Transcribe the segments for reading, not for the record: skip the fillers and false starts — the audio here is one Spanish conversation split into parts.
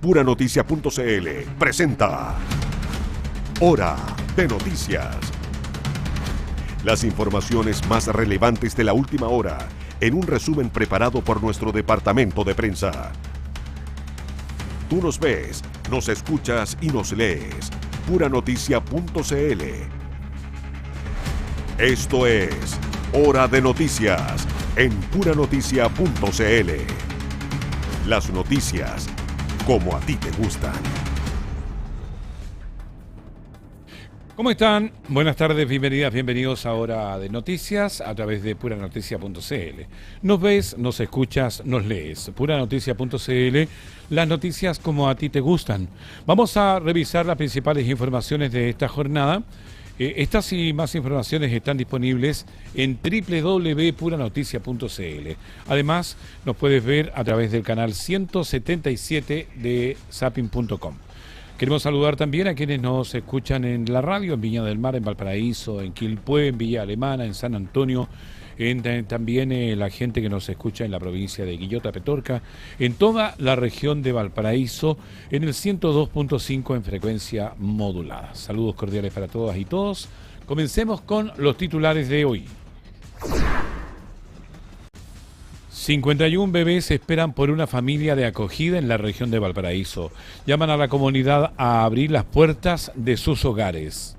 Puranoticia.cl presenta Hora de Noticias. Las informaciones más relevantes de la última hora en un resumen preparado por nuestro departamento de prensa. Tú nos ves, nos escuchas y nos lees. Puranoticia.cl. Esto es Hora de Noticias en Puranoticia.cl. Las noticias como a ti te gustan. ¿Cómo están? Buenas tardes, bienvenidas, bienvenidos a Hora de Noticias a través de Puranoticia.cl. Nos ves, nos escuchas, nos lees. Puranoticia.cl, las noticias como a ti te gustan. Vamos a revisar las principales informaciones de esta jornada. Estas y más informaciones están disponibles en www.puranoticia.cl. Además, nos puedes ver a través del canal 177 de zapping.com. Queremos saludar también a quienes nos escuchan en la radio, en Viña del Mar, en Valparaíso, en Quilpué, en Villa Alemana, en San Antonio, también la gente que nos escucha en la provincia de Quillota, Petorca, en toda la región de Valparaíso, en el 102.5 en frecuencia modulada. Saludos cordiales para todas y todos. Comencemos con los titulares de hoy. 51 bebés esperan por una familia de acogida en la región de Valparaíso. Llaman a la comunidad a abrir las puertas de sus hogares.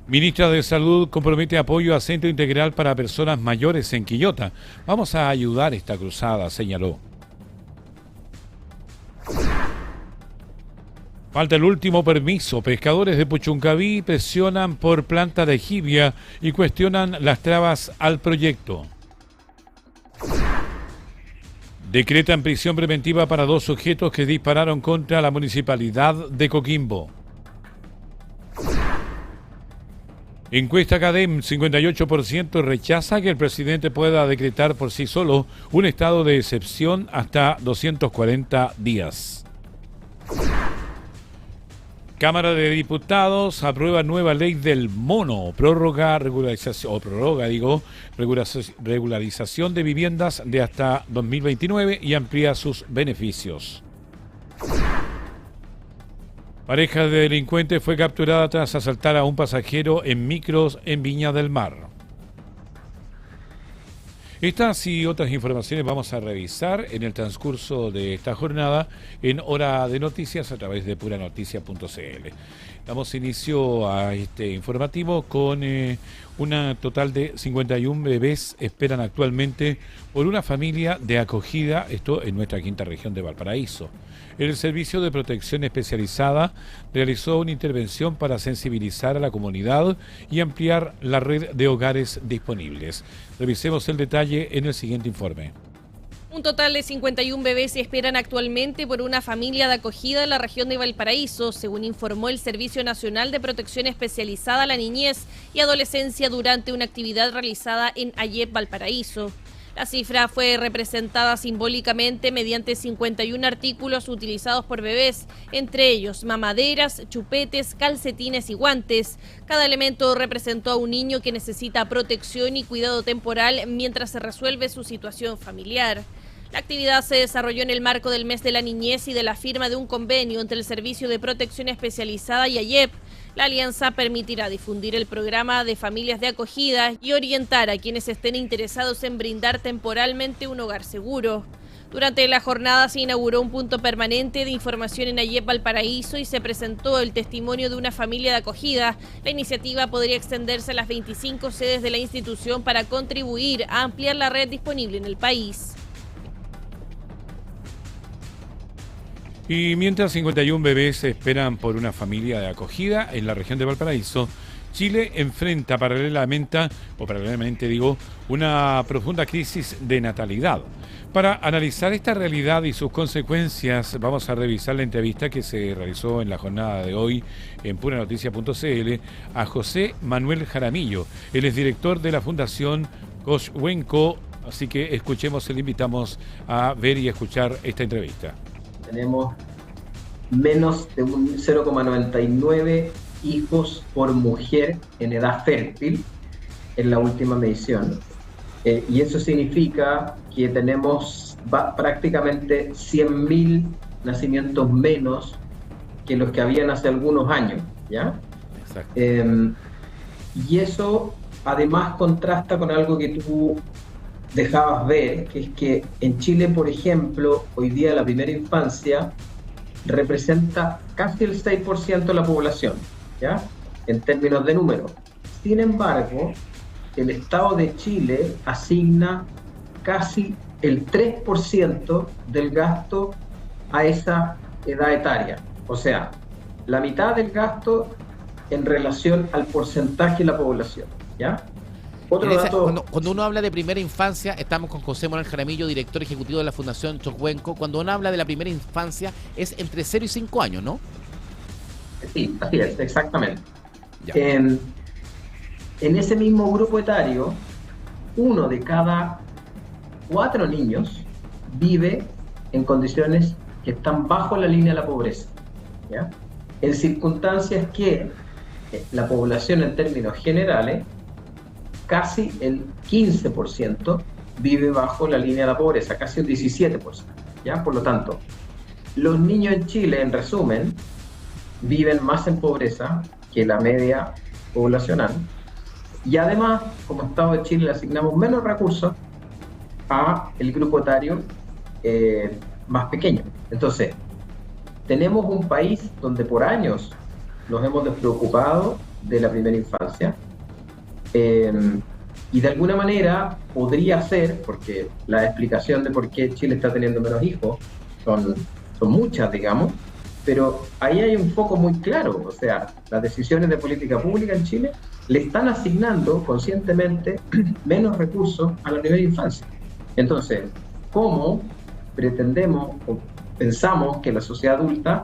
Ministra de Salud compromete apoyo a Centro Integral para Personas Mayores en Quillota. Vamos a ayudar esta cruzada, señaló. Falta el último permiso. Pescadores de Puchuncaví presionan por planta de jibia y cuestionan las trabas al proyecto. Decretan prisión preventiva para 2 sujetos que dispararon contra la municipalidad de Coquimbo. Encuesta CADEM, 58% rechaza que el presidente pueda decretar por sí solo un estado de excepción hasta 240 días. Cámara de Diputados aprueba nueva ley del mono, regularización de viviendas de hasta 2029 y amplía sus beneficios. Pareja de delincuentes fue capturada tras asaltar a un pasajero en micros en Viña del Mar. Estas y otras informaciones vamos a revisar en el transcurso de esta jornada en Hora de Noticias a través de Puranoticia.cl. Damos inicio a este informativo con una total de 51 bebés esperan actualmente por una familia de acogida, esto en nuestra quinta región de Valparaíso. El Servicio de Protección Especializada realizó una intervención para sensibilizar a la comunidad y ampliar la red de hogares disponibles. Revisemos el detalle en el siguiente informe. Un total de 51 bebés esperan actualmente por una familia de acogida en la región de Valparaíso, según informó el Servicio Nacional de Protección Especializada a la Niñez y Adolescencia durante una actividad realizada en AYEP Valparaíso. La cifra fue representada simbólicamente mediante 51 artículos utilizados por bebés, entre ellos mamaderas, chupetes, calcetines y guantes. Cada elemento representó a un niño que necesita protección y cuidado temporal mientras se resuelve su situación familiar. La actividad se desarrolló en el marco del Mes de la Niñez y de la firma de un convenio entre el Servicio de Protección Especializada y AYEP. La alianza permitirá difundir el programa de familias de acogida y orientar a quienes estén interesados en brindar temporalmente un hogar seguro. Durante la jornada se inauguró un punto permanente de información en AYEP Valparaíso y se presentó el testimonio de una familia de acogida. La iniciativa podría extenderse a las 25 sedes de la institución para contribuir a ampliar la red disponible en el país. Y mientras 51 bebés esperan por una familia de acogida en la región de Valparaíso, Chile enfrenta paralelamente, una profunda crisis de natalidad. Para analizar esta realidad y sus consecuencias, vamos a revisar la entrevista que se realizó en la jornada de hoy en Puranoticia.cl a José Manuel Jaramillo. Él es director de la Fundación Coshwenco, así que escuchemos, le invitamos a ver y escuchar esta entrevista. Tenemos menos de un 0,99 hijos por mujer en edad fértil en la última medición. Y eso significa que tenemos va prácticamente 100.000 nacimientos menos que los que habían hace algunos años, ¿ya? Exacto. Y eso además contrasta con algo que tú dejabas ver, que es que en Chile, por ejemplo, hoy día la primera infancia representa casi el 6% de la población, ¿ya? En términos de número. Sin embargo, el Estado de Chile asigna casi el 3% del gasto a esa edad etaria. O sea, la mitad del gasto en relación al porcentaje de la población, ¿ya? Otro dato... Cuando uno habla de primera infancia, estamos con José Manuel Jaramillo, director ejecutivo de la Fundación Chocuenco. Cuando uno habla de la primera infancia, es entre 0 y 5 años, ¿no? Sí, así es, exactamente. Ya. En ese mismo grupo etario, 1 de cada 4 niños vive en condiciones que están bajo la línea de la pobreza, ¿ya? En circunstancias que la población en términos generales, casi el 15% vive bajo la línea de la pobreza, casi un 17%, ¿ya? Por lo tanto, los niños en Chile, en resumen, viven más en pobreza que la media poblacional, y además, como Estado de Chile, le asignamos menos recursos a el grupo etario más pequeño. Entonces, tenemos un país donde por años nos hemos despreocupado de la primera infancia, y de alguna manera podría ser, porque la explicación de por qué Chile está teniendo menos hijos son muchas, digamos, pero ahí hay un foco muy claro. O sea, las decisiones de política pública en Chile le están asignando conscientemente menos recursos a la primera infancia. Entonces, ¿cómo pretendemos o pensamos que la sociedad adulta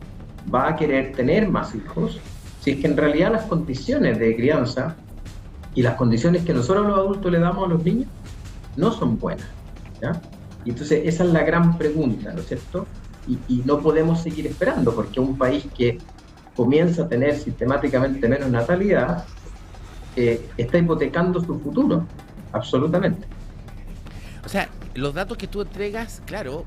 va a querer tener más hijos si es que en realidad las condiciones de crianza y las condiciones que nosotros los adultos le damos a los niños no son buenas, ¿ya? Y entonces esa es la gran pregunta, ¿no es cierto? Y no podemos seguir esperando, porque un país que comienza a tener sistemáticamente menos natalidad está hipotecando su futuro, absolutamente. O sea, los datos que tú entregas, claro,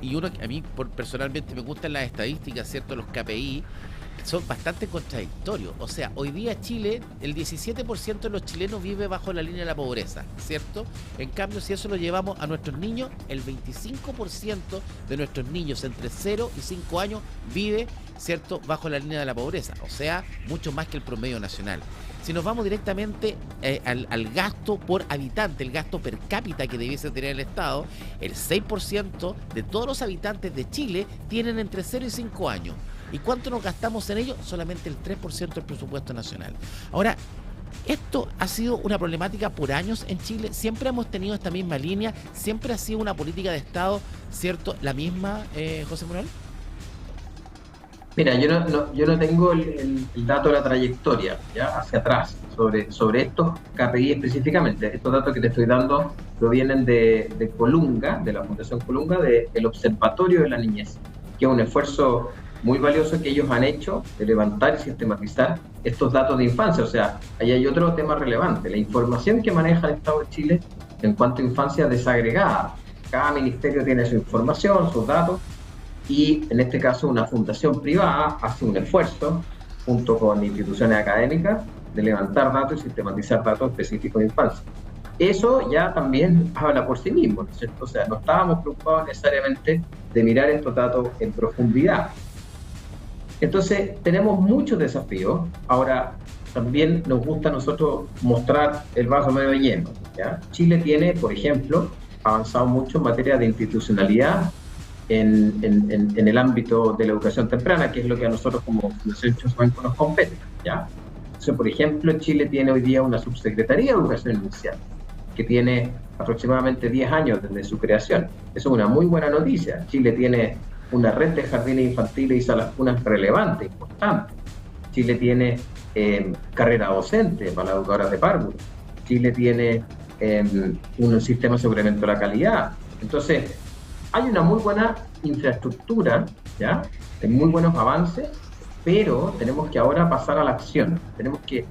y a mí personalmente me gustan las estadísticas, ¿cierto? Los KPI son bastante contradictorios. O sea, hoy día Chile, el 17% de los chilenos vive bajo la línea de la pobreza, ¿cierto? En cambio, si eso lo llevamos a nuestros niños, el 25% de nuestros niños entre 0 y 5 años vive, ¿cierto?, bajo la línea de la pobreza. O sea, mucho más que el promedio nacional. Si nos vamos directamente al gasto por habitante, el gasto per cápita que debiese tener el Estado, el 6% de todos los habitantes de Chile tienen entre 0 y 5 años. ¿Y cuánto nos gastamos en ello? Solamente el 3% del presupuesto nacional. Ahora, esto ha sido una problemática por años en Chile. Siempre hemos tenido esta misma línea. Siempre ha sido una política de Estado, ¿cierto? La misma, José Manuel. Mira, yo no tengo el dato de la trayectoria, ¿ya?, hacia atrás, sobre estos KPI específicamente. Estos datos que te estoy dando provienen de Colunga, de la Fundación Colunga, del Observatorio de la Niñez, que es un esfuerzo muy valioso que ellos han hecho de levantar y sistematizar estos datos de infancia. O sea, ahí hay otro tema relevante, la información que maneja el Estado de Chile en cuanto a infancia desagregada. Cada ministerio tiene su información, sus datos, y en este caso una fundación privada hace un esfuerzo junto con instituciones académicas de levantar datos y sistematizar datos específicos de infancia. Eso ya también habla por sí mismo, ¿no es cierto? O sea, no estábamos preocupados necesariamente de mirar estos datos en profundidad. Entonces, tenemos muchos desafíos. Ahora, también nos gusta a nosotros mostrar el vaso medio lleno, ¿ya? Chile tiene, por ejemplo, avanzado mucho en materia de institucionalidad en el ámbito de la educación temprana, que es lo que a nosotros como Fundación Chocuenco nos compete, ¿ya? Entonces, por ejemplo, Chile tiene hoy día una subsecretaría de educación inicial, que tiene aproximadamente 10 años desde su creación. Eso es una muy buena noticia. Chile tiene una red de jardines infantiles y salas cunas relevante, importante. Chile tiene carrera docente para las educadoras de párvulos. Chile tiene un sistema de aseguramiento de la calidad. Entonces, hay una muy buena infraestructura, ¿ya?, de muy buenos avances, pero tenemos que ahora pasar a la acción. Tenemos que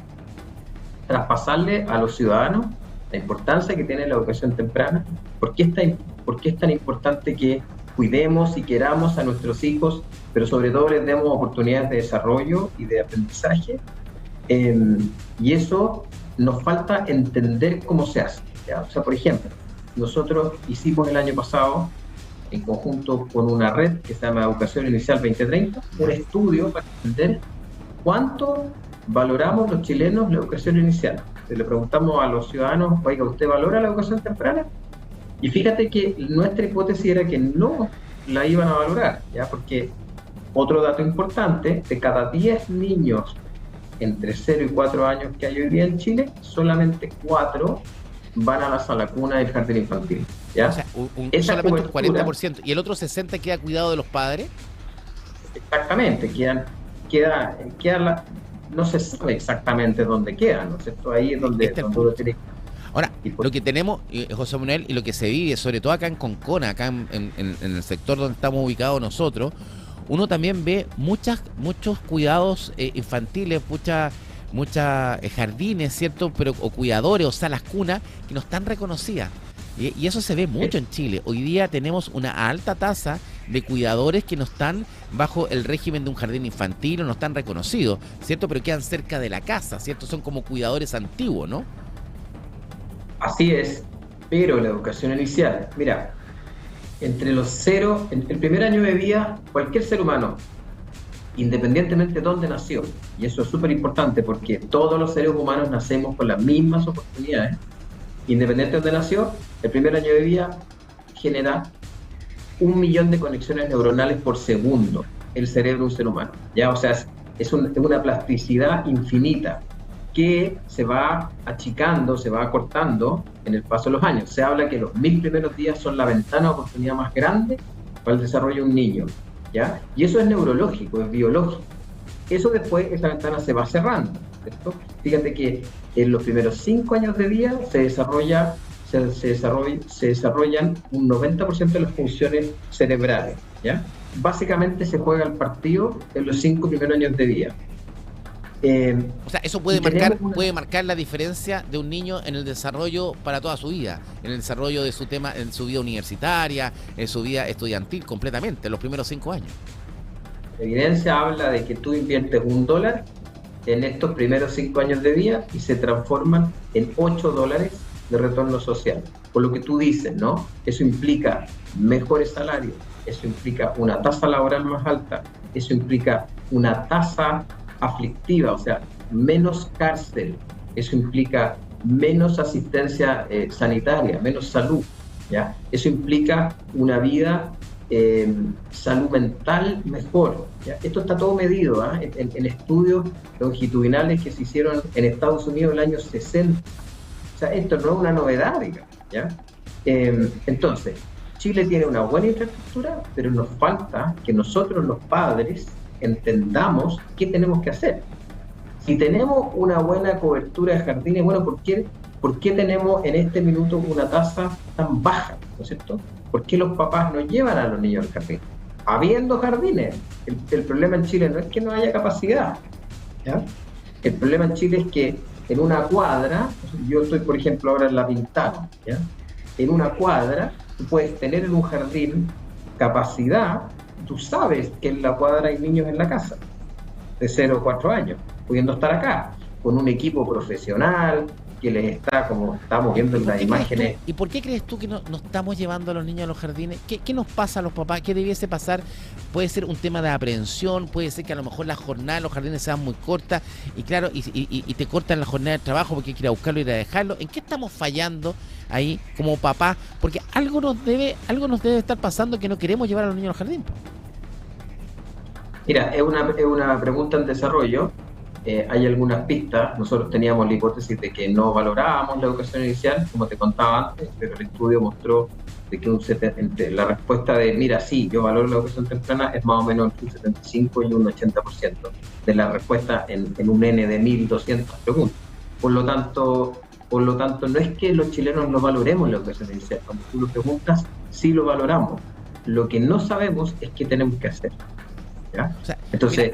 traspasarle a los ciudadanos la importancia que tiene la educación temprana, por qué por qué es tan importante que cuidemos y queramos a nuestros hijos, pero sobre todo les demos oportunidades de desarrollo y de aprendizaje. Y eso nos falta entender cómo se hace, ¿ya? O sea, por ejemplo, nosotros hicimos el año pasado, en conjunto con una red que se llama Educación Inicial 2030, un estudio para entender cuánto valoramos los chilenos la educación inicial. Le preguntamos a los ciudadanos, oiga, ¿usted valora la educación temprana? Y fíjate que nuestra hipótesis era que no la iban a valorar, ¿ya? Porque otro dato importante, de cada 10 niños entre 0 y 4 años que hay hoy día en Chile, solamente 4 van a la sala cuna del jardín infantil, ¿ya? O sea, Esa solamente un cobertura, 40%. ¿Y el otro 60% queda a cuidado de los padres? exactamente, no se sabe exactamente dónde quedan, ¿no es cierto? Ahí es donde uno tiene. Ahora, lo que tenemos, José Manuel, y lo que se vive, sobre todo acá en Concona, acá en el sector donde estamos ubicados nosotros, uno también ve muchos cuidados infantiles, muchas jardines, ¿cierto? Pero, o cuidadores o salas cunas que no están reconocidas. Y eso se ve mucho en Chile. Hoy día tenemos una alta tasa de cuidadores que no están bajo el régimen de un jardín infantil o no están reconocidos, ¿cierto? Pero quedan cerca de la casa, ¿cierto? Son como cuidadores antiguos, ¿no? Así es, pero la educación inicial, mira, entre los 0, en el primer año de vida, cualquier ser humano, independientemente de dónde nació, y eso es súper importante porque todos los seres humanos nacemos con las mismas oportunidades, independiente de dónde nació, el primer año de vida genera 1 millón de conexiones neuronales por segundo el cerebro de un ser humano, ¿ya? O sea, es una plasticidad infinita que se va achicando, se va acortando en el paso de los años. Se habla que los 1000 primeros días son la ventana de oportunidad más grande para el desarrollo de un niño, ¿ya? Y eso es neurológico, es biológico. Eso después, esa ventana se va cerrando, ¿cierto? Fíjate que en los primeros 5 años de vida se desarrollan un 90% de las funciones cerebrales, ¿ya? Básicamente se juega el partido en los 5 primeros años de vida. O sea, eso puede marcar la diferencia de un niño en el desarrollo para toda su vida, en el desarrollo de su tema, en su vida universitaria, en su vida estudiantil, completamente, en los primeros 5 años. La evidencia habla de que tú inviertes $1 en estos primeros 5 años de vida y se transforman en $8 de retorno social. Por lo que tú dices, ¿no? Eso implica mejores salarios, eso implica una tasa laboral más alta, eso implica una tasa aflictiva, o sea, menos cárcel, eso implica menos asistencia sanitaria, menos salud, ¿ya? Eso implica una vida, salud mental mejor, ¿ya? Esto está todo medido, ¿eh? en estudios longitudinales que se hicieron en Estados Unidos en el año 60. O sea, esto no es una novedad, digamos, ¿ya? Entonces, Chile tiene una buena infraestructura, pero nos falta que nosotros los padres entendamos qué tenemos que hacer. Si tenemos una buena cobertura de jardines, bueno, ¿por qué tenemos en este minuto una tasa tan baja? ¿No es cierto? ¿Por qué los papás no llevan a los niños al jardín? Habiendo jardines. El problema en Chile no es que no haya capacidad, ¿ya? El problema en Chile es que en una cuadra, yo estoy por ejemplo ahora en La Pintana, ¿ya? En una cuadra tú puedes tener en un jardín capacidad. Tú sabes que en la cuadra hay niños en la casa, de 0 a 4 años, pudiendo estar acá, con un equipo profesional que les está, como estamos viendo en las imágenes. ¿Y por qué crees tú que no estamos llevando a los niños a los jardines? ¿Qué nos pasa a los papás? ¿Qué debiese pasar? Puede ser un tema de aprehensión, puede ser que a lo mejor la jornada en los jardines sean muy cortas, y claro, y te cortan la jornada de trabajo porque hay que ir a buscarlo y ir a dejarlo. ¿En qué estamos fallando ahí como papás? Porque algo nos debe estar pasando que no queremos llevar a los niños al jardín. Mira, es una pregunta en desarrollo. Hay algunas pistas. Nosotros teníamos la hipótesis de que no valorábamos la educación inicial, como te contaba antes, pero el estudio mostró de que la respuesta de, mira, sí, yo valoro la educación temprana, es más o menos entre un 75 y un 80% de la respuesta en un N de 1.200 preguntas. Por lo tanto, no es que los chilenos no valoremos la educación inicial. Cuando tú lo preguntas, sí lo valoramos. Lo que no sabemos es qué tenemos que hacer, ¿ya? O sea, entonces,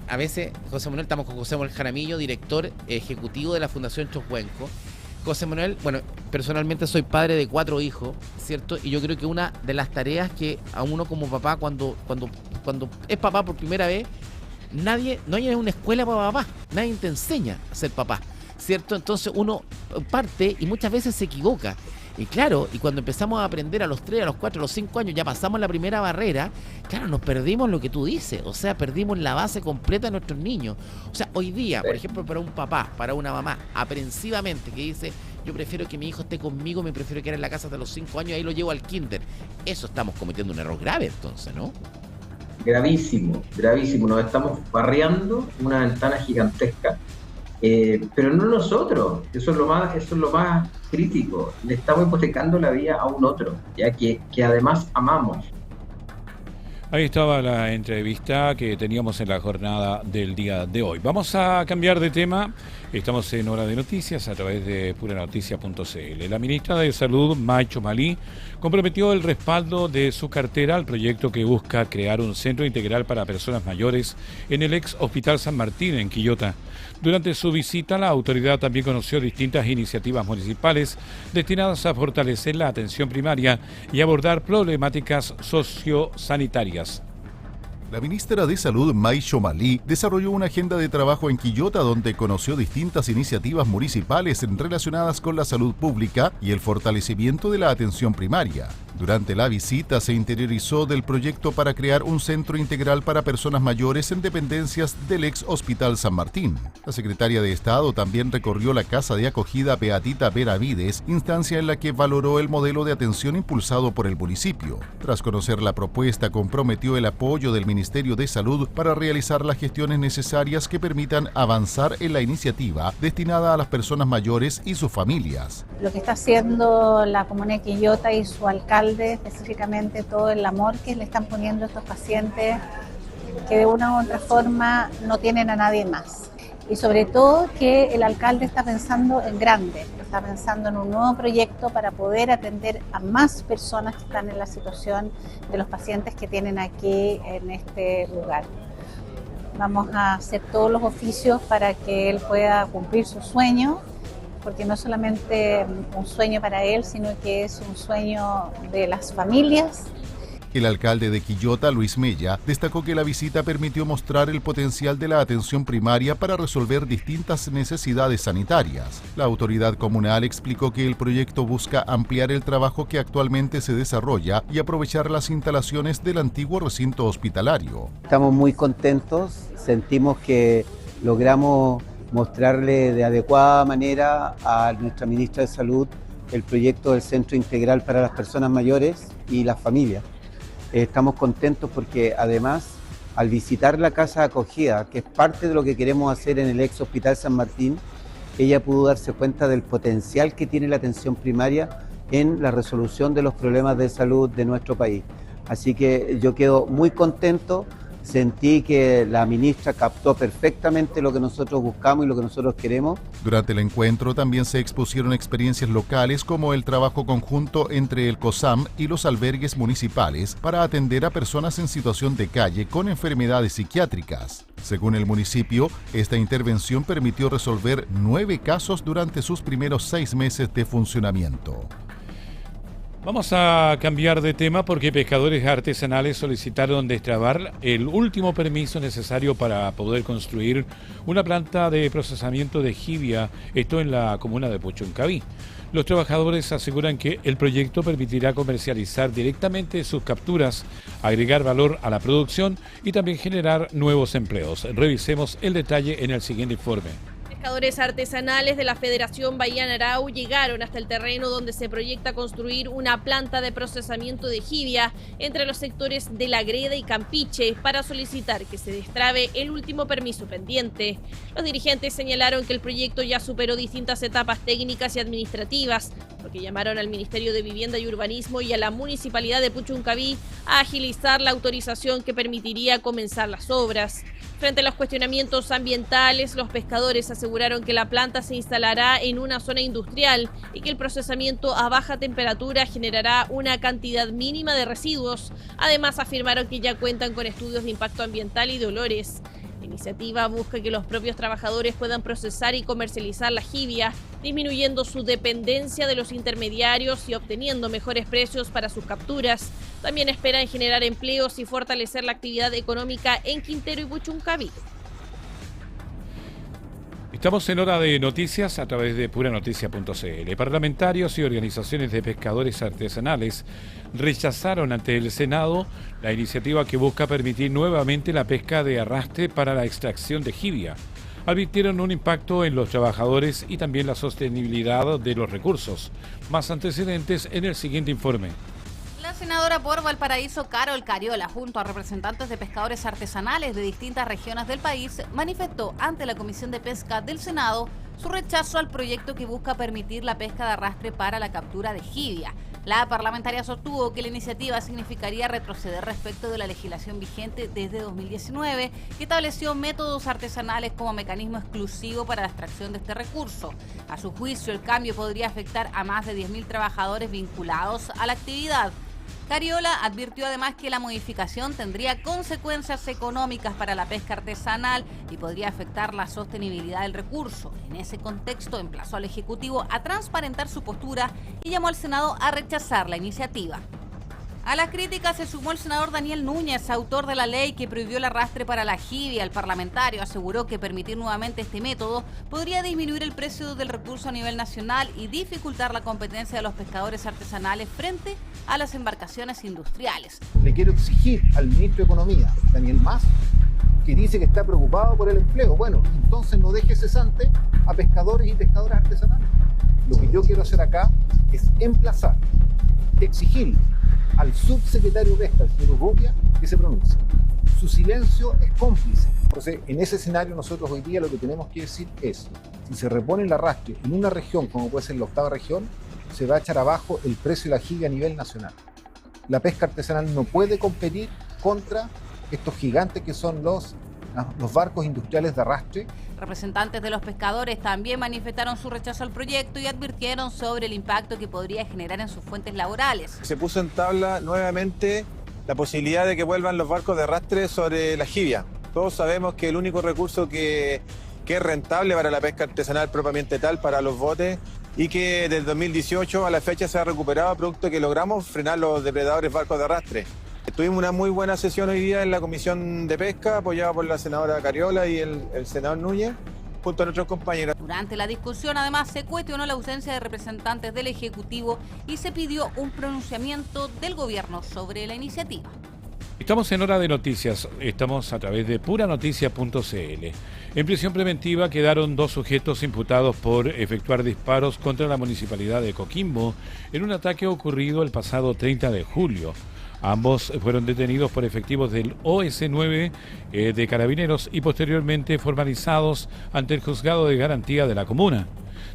a veces, José Manuel, estamos con José Manuel Jaramillo, director ejecutivo de la Fundación Chocuenco, José Manuel, bueno, personalmente soy padre de 4 hijos, ¿cierto? Y yo creo que una de las tareas que a uno como papá, cuando es papá por primera vez, no hay una escuela para papá, nadie te enseña a ser papá, ¿cierto? Entonces uno parte y muchas veces se equivoca. Y claro, y cuando empezamos a aprender a los 3, a los 4, a los 5 años, ya pasamos la primera barrera, claro, nos perdimos lo que tú dices, o sea, perdimos la base completa de nuestros niños. O sea, hoy día, por ejemplo, para un papá, para una mamá, aprensivamente, que dice, yo prefiero que mi hijo esté conmigo, me prefiero quedar en la casa hasta los 5 años, ahí lo llevo al kinder. Eso estamos cometiendo un error grave, entonces, ¿no? Gravísimo, gravísimo. Nos estamos barriando una ventana gigantesca. Pero no nosotros, eso es lo más crítico. Le estamos hipotecando la vida a un otro, ya que además amamos. Ahí estaba la entrevista que teníamos en la jornada del día de hoy. Vamos a cambiar de tema. Estamos en Hora de Noticias a través de puranoticia.cl. La ministra de Salud, May Chomali, comprometió el respaldo de su cartera al proyecto que busca crear un centro integral para personas mayores en el ex Hospital San Martín, en Quillota. Durante su visita, la autoridad también conoció distintas iniciativas municipales destinadas a fortalecer la atención primaria y abordar problemáticas sociosanitarias. La ministra de Salud, May Chomali, desarrolló una agenda de trabajo en Quillota donde conoció distintas iniciativas municipales relacionadas con la salud pública y el fortalecimiento de la atención primaria. Durante la visita se interiorizó del proyecto para crear un centro integral para personas mayores en dependencias del ex Hospital San Martín. La secretaria de Estado también recorrió la casa de acogida Beatita Benavides, instancia en la que valoró el modelo de atención impulsado por el municipio. Tras conocer la propuesta, comprometió el apoyo del Ministerio de Salud para realizar las gestiones necesarias que permitan avanzar en la iniciativa destinada a las personas mayores y sus familias. Lo que está haciendo la comuna de Quillota y su alcalde, específicamente todo el amor que le están poniendo a estos pacientes que de una u otra forma no tienen a nadie más. Y sobre todo que el alcalde está pensando en grande, está pensando en un nuevo proyecto para poder atender a más personas que están en la situación de los pacientes que tienen aquí en este lugar. Vamos a hacer todos los oficios para que él pueda cumplir su sueño, porque no solamente un sueño para él, sino que es un sueño de las familias. El alcalde de Quillota, Luis Mella, destacó que la visita permitió mostrar el potencial de la atención primaria para resolver distintas necesidades sanitarias. La autoridad comunal explicó que el proyecto busca ampliar el trabajo que actualmente se desarrolla y aprovechar las instalaciones del antiguo recinto hospitalario. Estamos muy contentos, sentimos que logramos mostrarle de adecuada manera a nuestra ministra de Salud el proyecto del Centro Integral para las Personas Mayores y las Familias. Estamos contentos porque además, al visitar la casa de acogida, que es parte de lo que queremos hacer en el ex Hospital San Martín, ella pudo darse cuenta del potencial que tiene la atención primaria en la resolución de los problemas de salud de nuestro país. Así que yo quedo muy contento. Sentí que la ministra captó perfectamente lo que nosotros buscamos y lo que nosotros queremos. Durante el encuentro también se expusieron experiencias locales como el trabajo conjunto entre el COSAM y los albergues municipales para atender a personas en situación de calle con enfermedades psiquiátricas. Según el municipio, esta intervención permitió resolver 9 casos durante sus primeros 6 meses de funcionamiento. Vamos a cambiar de tema porque pescadores artesanales solicitaron destrabar el último permiso necesario para poder construir una planta de procesamiento de jibia, esto en la comuna de Puchuncaví. Los trabajadores aseguran que el proyecto permitirá comercializar directamente sus capturas, agregar valor a la producción y también generar nuevos empleos. Revisemos el detalle en el siguiente informe. Pescadores artesanales de la Federación Bahía Narau llegaron hasta el terreno donde se proyecta construir una planta de procesamiento de jibia entre los sectores de La Greda y Campiche para solicitar que se destrabe el último permiso pendiente. Los dirigentes señalaron que el proyecto ya superó distintas etapas técnicas y administrativas, porque llamaron al Ministerio de Vivienda y Urbanismo y a la Municipalidad de Puchuncaví a agilizar la autorización que permitiría comenzar las obras. Frente a los cuestionamientos ambientales, los pescadores aseguraron que la planta se instalará en una zona industrial y que el procesamiento a baja temperatura generará una cantidad mínima de residuos. Además, afirmaron que ya cuentan con estudios de impacto ambiental y de olores. La iniciativa busca que los propios trabajadores puedan procesar y comercializar la jibia, disminuyendo su dependencia de los intermediarios y obteniendo mejores precios para sus capturas. También esperan generar empleos y fortalecer la actividad económica en Quintero y Puchuncaví. Estamos en hora de noticias a través de puranoticia.cl. Parlamentarios y organizaciones de pescadores artesanales rechazaron ante el Senado la iniciativa que busca permitir nuevamente la pesca de arrastre para la extracción de jibia. Advirtieron un impacto en los trabajadores y también la sostenibilidad de los recursos. Más antecedentes en el siguiente informe. La senadora por Valparaíso, Carol Cariola, junto a representantes de pescadores artesanales de distintas regiones del país, manifestó ante la Comisión de Pesca del Senado su rechazo al proyecto que busca permitir la pesca de arrastre para la captura de jibia. La parlamentaria sostuvo que la iniciativa significaría retroceder respecto de la legislación vigente desde 2019, que estableció métodos artesanales como mecanismo exclusivo para la extracción de este recurso. A su juicio, el cambio podría afectar a más de 10.000 trabajadores vinculados a la actividad. Cariola advirtió además que la modificación tendría consecuencias económicas para la pesca artesanal y podría afectar la sostenibilidad del recurso. En ese contexto, emplazó al Ejecutivo a transparentar su postura y llamó al Senado a rechazar la iniciativa. A las críticas se sumó el senador Daniel Núñez, autor de la ley que prohibió el arrastre para la jibia. El parlamentario aseguró que permitir nuevamente este método podría disminuir el precio del recurso a nivel nacional y dificultar la competencia de los pescadores artesanales frente a las embarcaciones industriales. Le quiero exigir al ministro de Economía, Daniel Mas, que dice que está preocupado por el empleo. Bueno, entonces no deje cesante a pescadores y pescadoras artesanales. Lo que yo quiero hacer acá es emplazar, exigir al subsecretario de Pesca, el señor Urrutia, que se pronuncie. Su silencio es cómplice. Entonces, en ese escenario nosotros hoy día lo que tenemos que decir es, si se repone el arrastre en una región, como puede ser la 8ª región, se va a echar abajo el precio de la jibia a nivel nacional. La pesca artesanal no puede competir contra estos gigantes que son los barcos industriales de arrastre. Representantes de los pescadores también manifestaron su rechazo al proyecto y advirtieron sobre el impacto que podría generar en sus fuentes laborales. Se puso en tabla nuevamente la posibilidad de que vuelvan los barcos de arrastre sobre la jibia. Todos sabemos que el único recurso que es rentable para la pesca artesanal propiamente tal, para los botes, y que desde 2018 a la fecha se ha recuperado producto que logramos frenar los depredadores barcos de arrastre. Tuvimos una muy buena sesión hoy día en la Comisión de Pesca, apoyada por la senadora Cariola y el senador Núñez, junto a nuestros compañeros. Durante la discusión, además, se cuestionó la ausencia de representantes del Ejecutivo y se pidió un pronunciamiento del Gobierno sobre la iniciativa. Estamos en hora de noticias, estamos a través de puranoticia.cl. En prisión preventiva quedaron 2 sujetos imputados por efectuar disparos contra la municipalidad de Coquimbo en un ataque ocurrido el pasado 30 de julio. Ambos fueron detenidos por efectivos del OS9 de Carabineros y posteriormente formalizados ante el Juzgado de Garantía de la Comuna.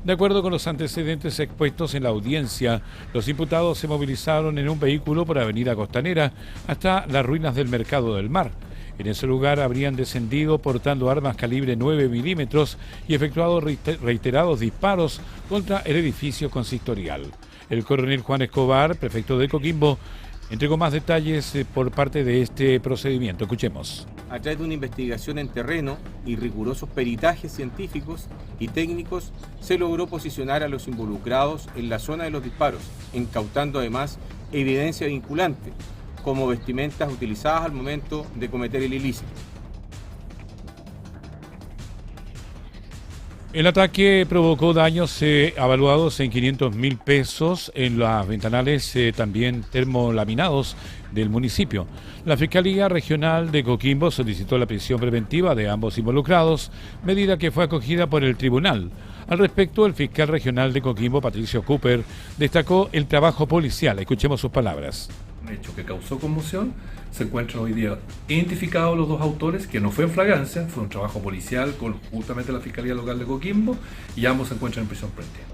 De acuerdo con los antecedentes expuestos en la audiencia, los imputados se movilizaron en un vehículo por Avenida Costanera hasta las ruinas del Mercado del Mar. En ese lugar habrían descendido portando armas calibre 9 milímetros y efectuado reiterados disparos contra el edificio consistorial. El coronel Juan Escobar, prefecto de Coquimbo, entregó más detalles por parte de este procedimiento. Escuchemos. A través de una investigación en terreno y rigurosos peritajes científicos y técnicos, se logró posicionar a los involucrados en la zona de los disparos, incautando además evidencia vinculante, como vestimentas utilizadas al momento de cometer el ilícito. El ataque provocó daños avaluados en 500.000 pesos en las ventanales también termolaminados del municipio. La Fiscalía Regional de Coquimbo solicitó la prisión preventiva de ambos involucrados, medida que fue acogida por el tribunal. Al respecto, el fiscal regional de Coquimbo, Patricio Cooper, destacó el trabajo policial. Escuchemos sus palabras. Un hecho que causó conmoción. Se encuentran hoy día identificados los 2 autores, que no fue en flagrancia, fue un trabajo policial con justamente la Fiscalía Local de Coquimbo, y ambos se encuentran en prisión preventiva.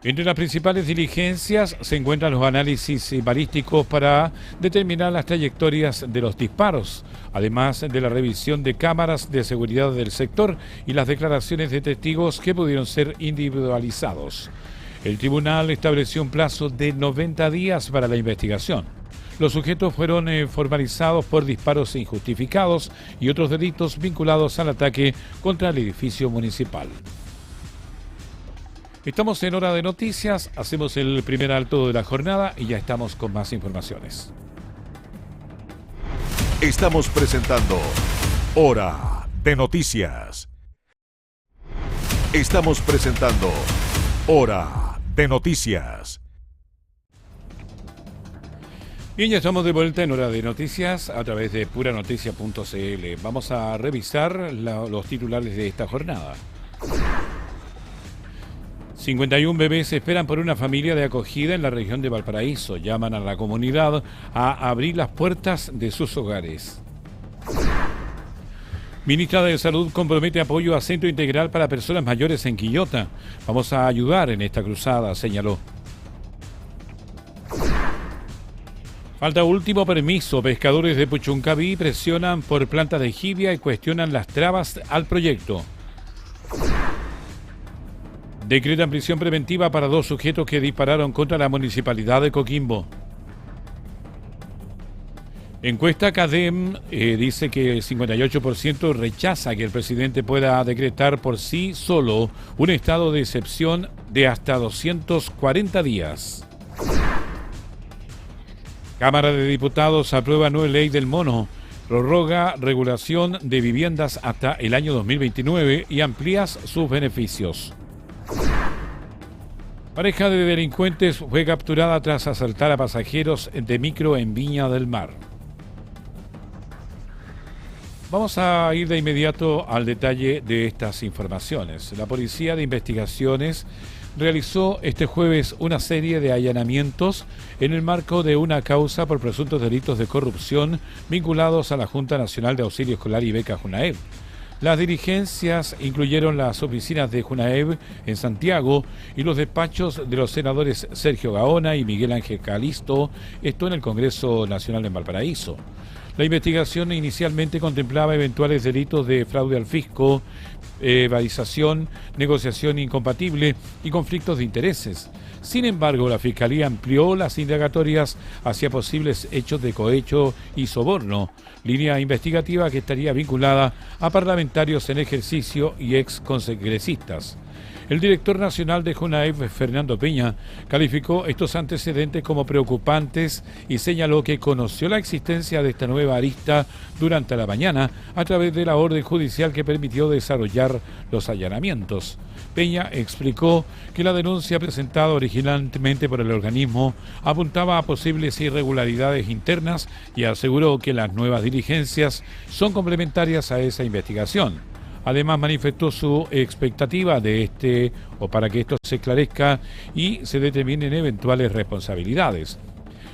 Entre las principales diligencias se encuentran los análisis balísticos para determinar las trayectorias de los disparos, además de la revisión de cámaras de seguridad del sector y las declaraciones de testigos que pudieron ser individualizados. El tribunal estableció un plazo de 90 días para la investigación. Los sujetos fueron formalizados por disparos injustificados y otros delitos vinculados al ataque contra el edificio municipal. Estamos en Hora de Noticias, hacemos el primer alto de la jornada y ya estamos con más informaciones. Estamos presentando Hora de Noticias. Estamos presentando Hora de Noticias. Bien, ya estamos de vuelta en Hora de Noticias a través de puranoticia.cl. Vamos a revisar los titulares de esta jornada. 51 bebés esperan por una familia de acogida en la región de Valparaíso. Llaman a la comunidad a abrir las puertas de sus hogares. Ministra de Salud compromete apoyo a Centro Integral para Personas Mayores en Quillota. Vamos a ayudar en esta cruzada, señaló. Falta último permiso. Pescadores de Puchuncaví presionan por plantas de jibia y cuestionan las trabas al proyecto. Decretan prisión preventiva para 2 sujetos que dispararon contra la municipalidad de Coquimbo. Encuesta CADEM dice que el 58% rechaza que el presidente pueda decretar por sí solo un estado de excepción de hasta 240 días. Cámara de Diputados aprueba nueva ley del mono, prorroga regulación de viviendas hasta el año 2029 y amplía sus beneficios. Pareja de delincuentes fue capturada tras asaltar a pasajeros de micro en Viña del Mar. Vamos a ir de inmediato al detalle de estas informaciones. La Policía de Investigaciones realizó este jueves una serie de allanamientos en el marco de una causa por presuntos delitos de corrupción vinculados a la Junta Nacional de Auxilio Escolar y Beca Junaev. Las diligencias incluyeron las oficinas de Junaev en Santiago y los despachos de los senadores Sergio Gaona y Miguel Ángel Calisto, esto en el Congreso Nacional en Valparaíso. La investigación inicialmente contemplaba eventuales delitos de fraude al fisco, evadización, negociación incompatible y conflictos de intereses. Sin embargo, la Fiscalía amplió las indagatorias hacia posibles hechos de cohecho y soborno, línea investigativa que estaría vinculada a parlamentarios en ejercicio y ex congresistas. El director nacional de Junaev, Fernando Peña, calificó estos antecedentes como preocupantes y señaló que conoció la existencia de esta nueva arista durante la mañana a través de la orden judicial que permitió desarrollar los allanamientos. Peña explicó que la denuncia presentada originalmente por el organismo apuntaba a posibles irregularidades internas y aseguró que las nuevas diligencias son complementarias a esa investigación. Además, manifestó su expectativa para que esto se esclarezca y se determinen eventuales responsabilidades.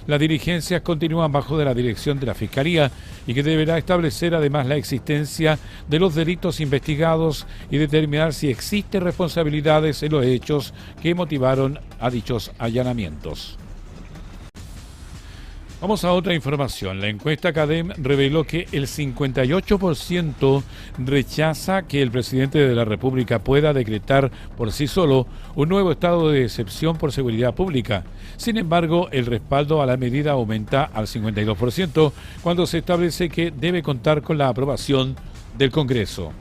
Las diligencias continúan bajo de la dirección de la Fiscalía y que deberá establecer además la existencia de los delitos investigados y determinar si existen responsabilidades en los hechos que motivaron a dichos allanamientos. Vamos a otra información. La encuesta CADEM reveló que el 58% rechaza que el presidente de la República pueda decretar por sí solo un nuevo estado de excepción por seguridad pública. Sin embargo, el respaldo a la medida aumenta al 52% cuando se establece que debe contar con la aprobación del Congreso.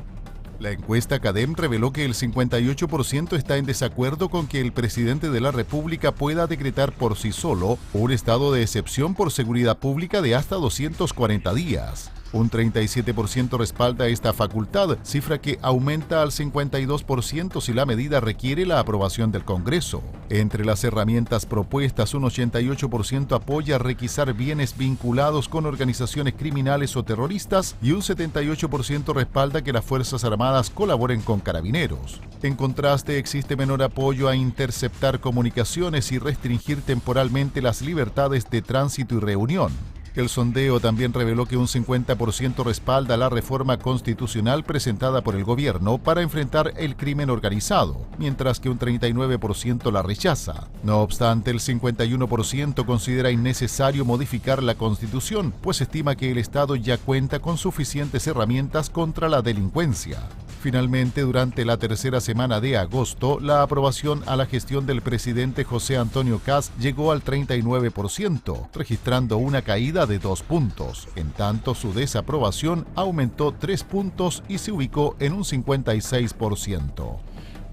La encuesta CADEM reveló que el 58% está en desacuerdo con que el presidente de la República pueda decretar por sí solo un estado de excepción por seguridad pública de hasta 240 días. Un 37% respalda esta facultad, cifra que aumenta al 52% si la medida requiere la aprobación del Congreso. Entre las herramientas propuestas, un 88% apoya requisar bienes vinculados con organizaciones criminales o terroristas y un 78% respalda que las Fuerzas Armadas colaboren con carabineros. En contraste, existe menor apoyo a interceptar comunicaciones y restringir temporalmente las libertades de tránsito y reunión. El sondeo también reveló que un 50% respalda la reforma constitucional presentada por el gobierno para enfrentar el crimen organizado, mientras que un 39% la rechaza. No obstante, el 51% considera innecesario modificar la Constitución, pues estima que el Estado ya cuenta con suficientes herramientas contra la delincuencia. Finalmente, durante la tercera semana de agosto, la aprobación a la gestión del presidente José Antonio Kast llegó al 39%, registrando una caída de 2 puntos. En tanto, su desaprobación aumentó 3 puntos y se ubicó en un 56%.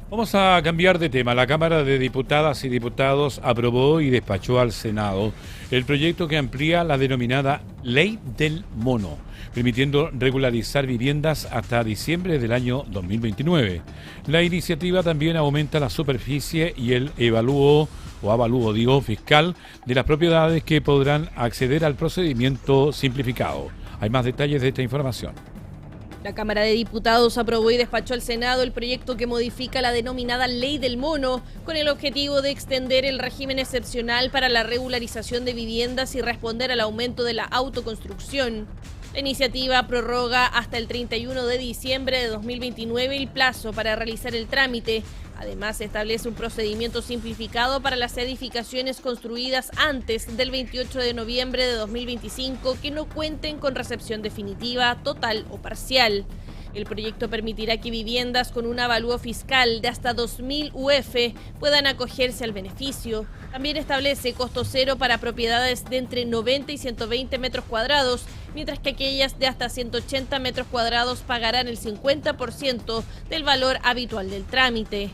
Vamos a cambiar de tema. La Cámara de Diputadas y Diputados aprobó y despachó al Senado el proyecto que amplía la denominada Ley del Mono, permitiendo regularizar viviendas hasta diciembre del año 2029. La iniciativa también aumenta la superficie y el avalúo fiscal de las propiedades que podrán acceder al procedimiento simplificado. Hay más detalles de esta información. La Cámara de Diputados aprobó y despachó al Senado el proyecto que modifica la denominada Ley del Mono con el objetivo de extender el régimen excepcional para la regularización de viviendas y responder al aumento de la autoconstrucción. La iniciativa prorroga hasta el 31 de diciembre de 2029 el plazo para realizar el trámite. Además, establece un procedimiento simplificado para las edificaciones construidas antes del 28 de noviembre de 2025 que no cuenten con recepción definitiva, total o parcial. El proyecto permitirá que viviendas con un avalúo fiscal de hasta 2.000 UF puedan acogerse al beneficio. También establece costo cero para propiedades de entre 90 y 120 metros cuadrados, mientras que aquellas de hasta 180 metros cuadrados pagarán el 50% del valor habitual del trámite.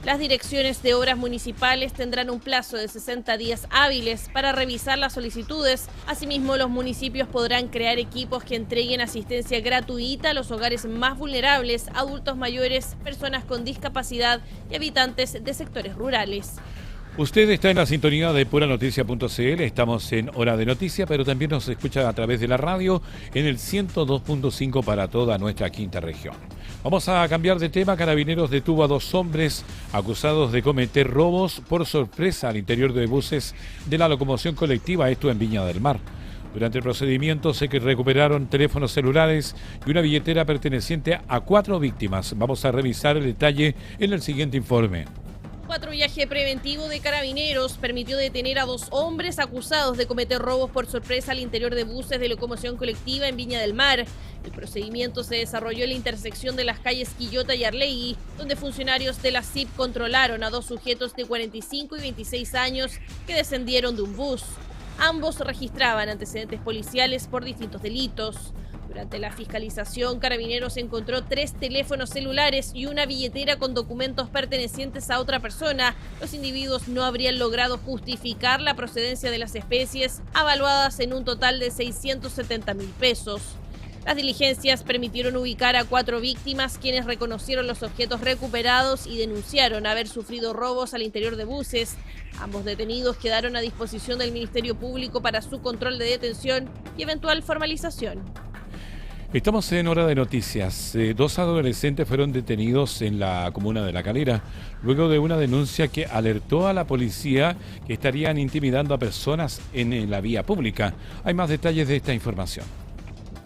Las direcciones de obras municipales tendrán un plazo de 60 días hábiles para revisar las solicitudes. Asimismo, los municipios podrán crear equipos que entreguen asistencia gratuita a los hogares más vulnerables, adultos mayores, personas con discapacidad y habitantes de sectores rurales. Usted está en la sintonía de puranoticia.cl, estamos en Hora de Noticia, pero también nos escucha a través de la radio en el 102.5 para toda nuestra quinta región. Vamos a cambiar de tema. Carabineros detuvo a 2 hombres acusados de cometer robos por sorpresa al interior de buses de la locomoción colectiva, esto en Viña del Mar. Durante el procedimiento se recuperaron teléfonos celulares y una billetera perteneciente a 4 víctimas. Vamos a revisar el detalle en el siguiente informe. Patrullaje preventivo de Carabineros permitió detener a 2 hombres acusados de cometer robos por sorpresa al interior de buses de locomoción colectiva en Viña del Mar. El procedimiento se desarrolló en la intersección de las calles Quillota y Arlegui, donde funcionarios de la CIP controlaron a 2 sujetos de 45 y 26 años que descendieron de un bus. Ambos registraban antecedentes policiales por distintos delitos. Durante la fiscalización, Carabineros encontró 3 teléfonos celulares y una billetera con documentos pertenecientes a otra persona. Los individuos no habrían logrado justificar la procedencia de las especies, avaluadas en un total de 670.000 pesos. Las diligencias permitieron ubicar a 4 víctimas, quienes reconocieron los objetos recuperados y denunciaron haber sufrido robos al interior de buses. Ambos detenidos quedaron a disposición del Ministerio Público para su control de detención y eventual formalización. Estamos en Hora de Noticias. 2 adolescentes fueron detenidos en la comuna de La Calera luego de una denuncia que alertó a la policía que estarían intimidando a personas en la vía pública. Hay más detalles de esta información.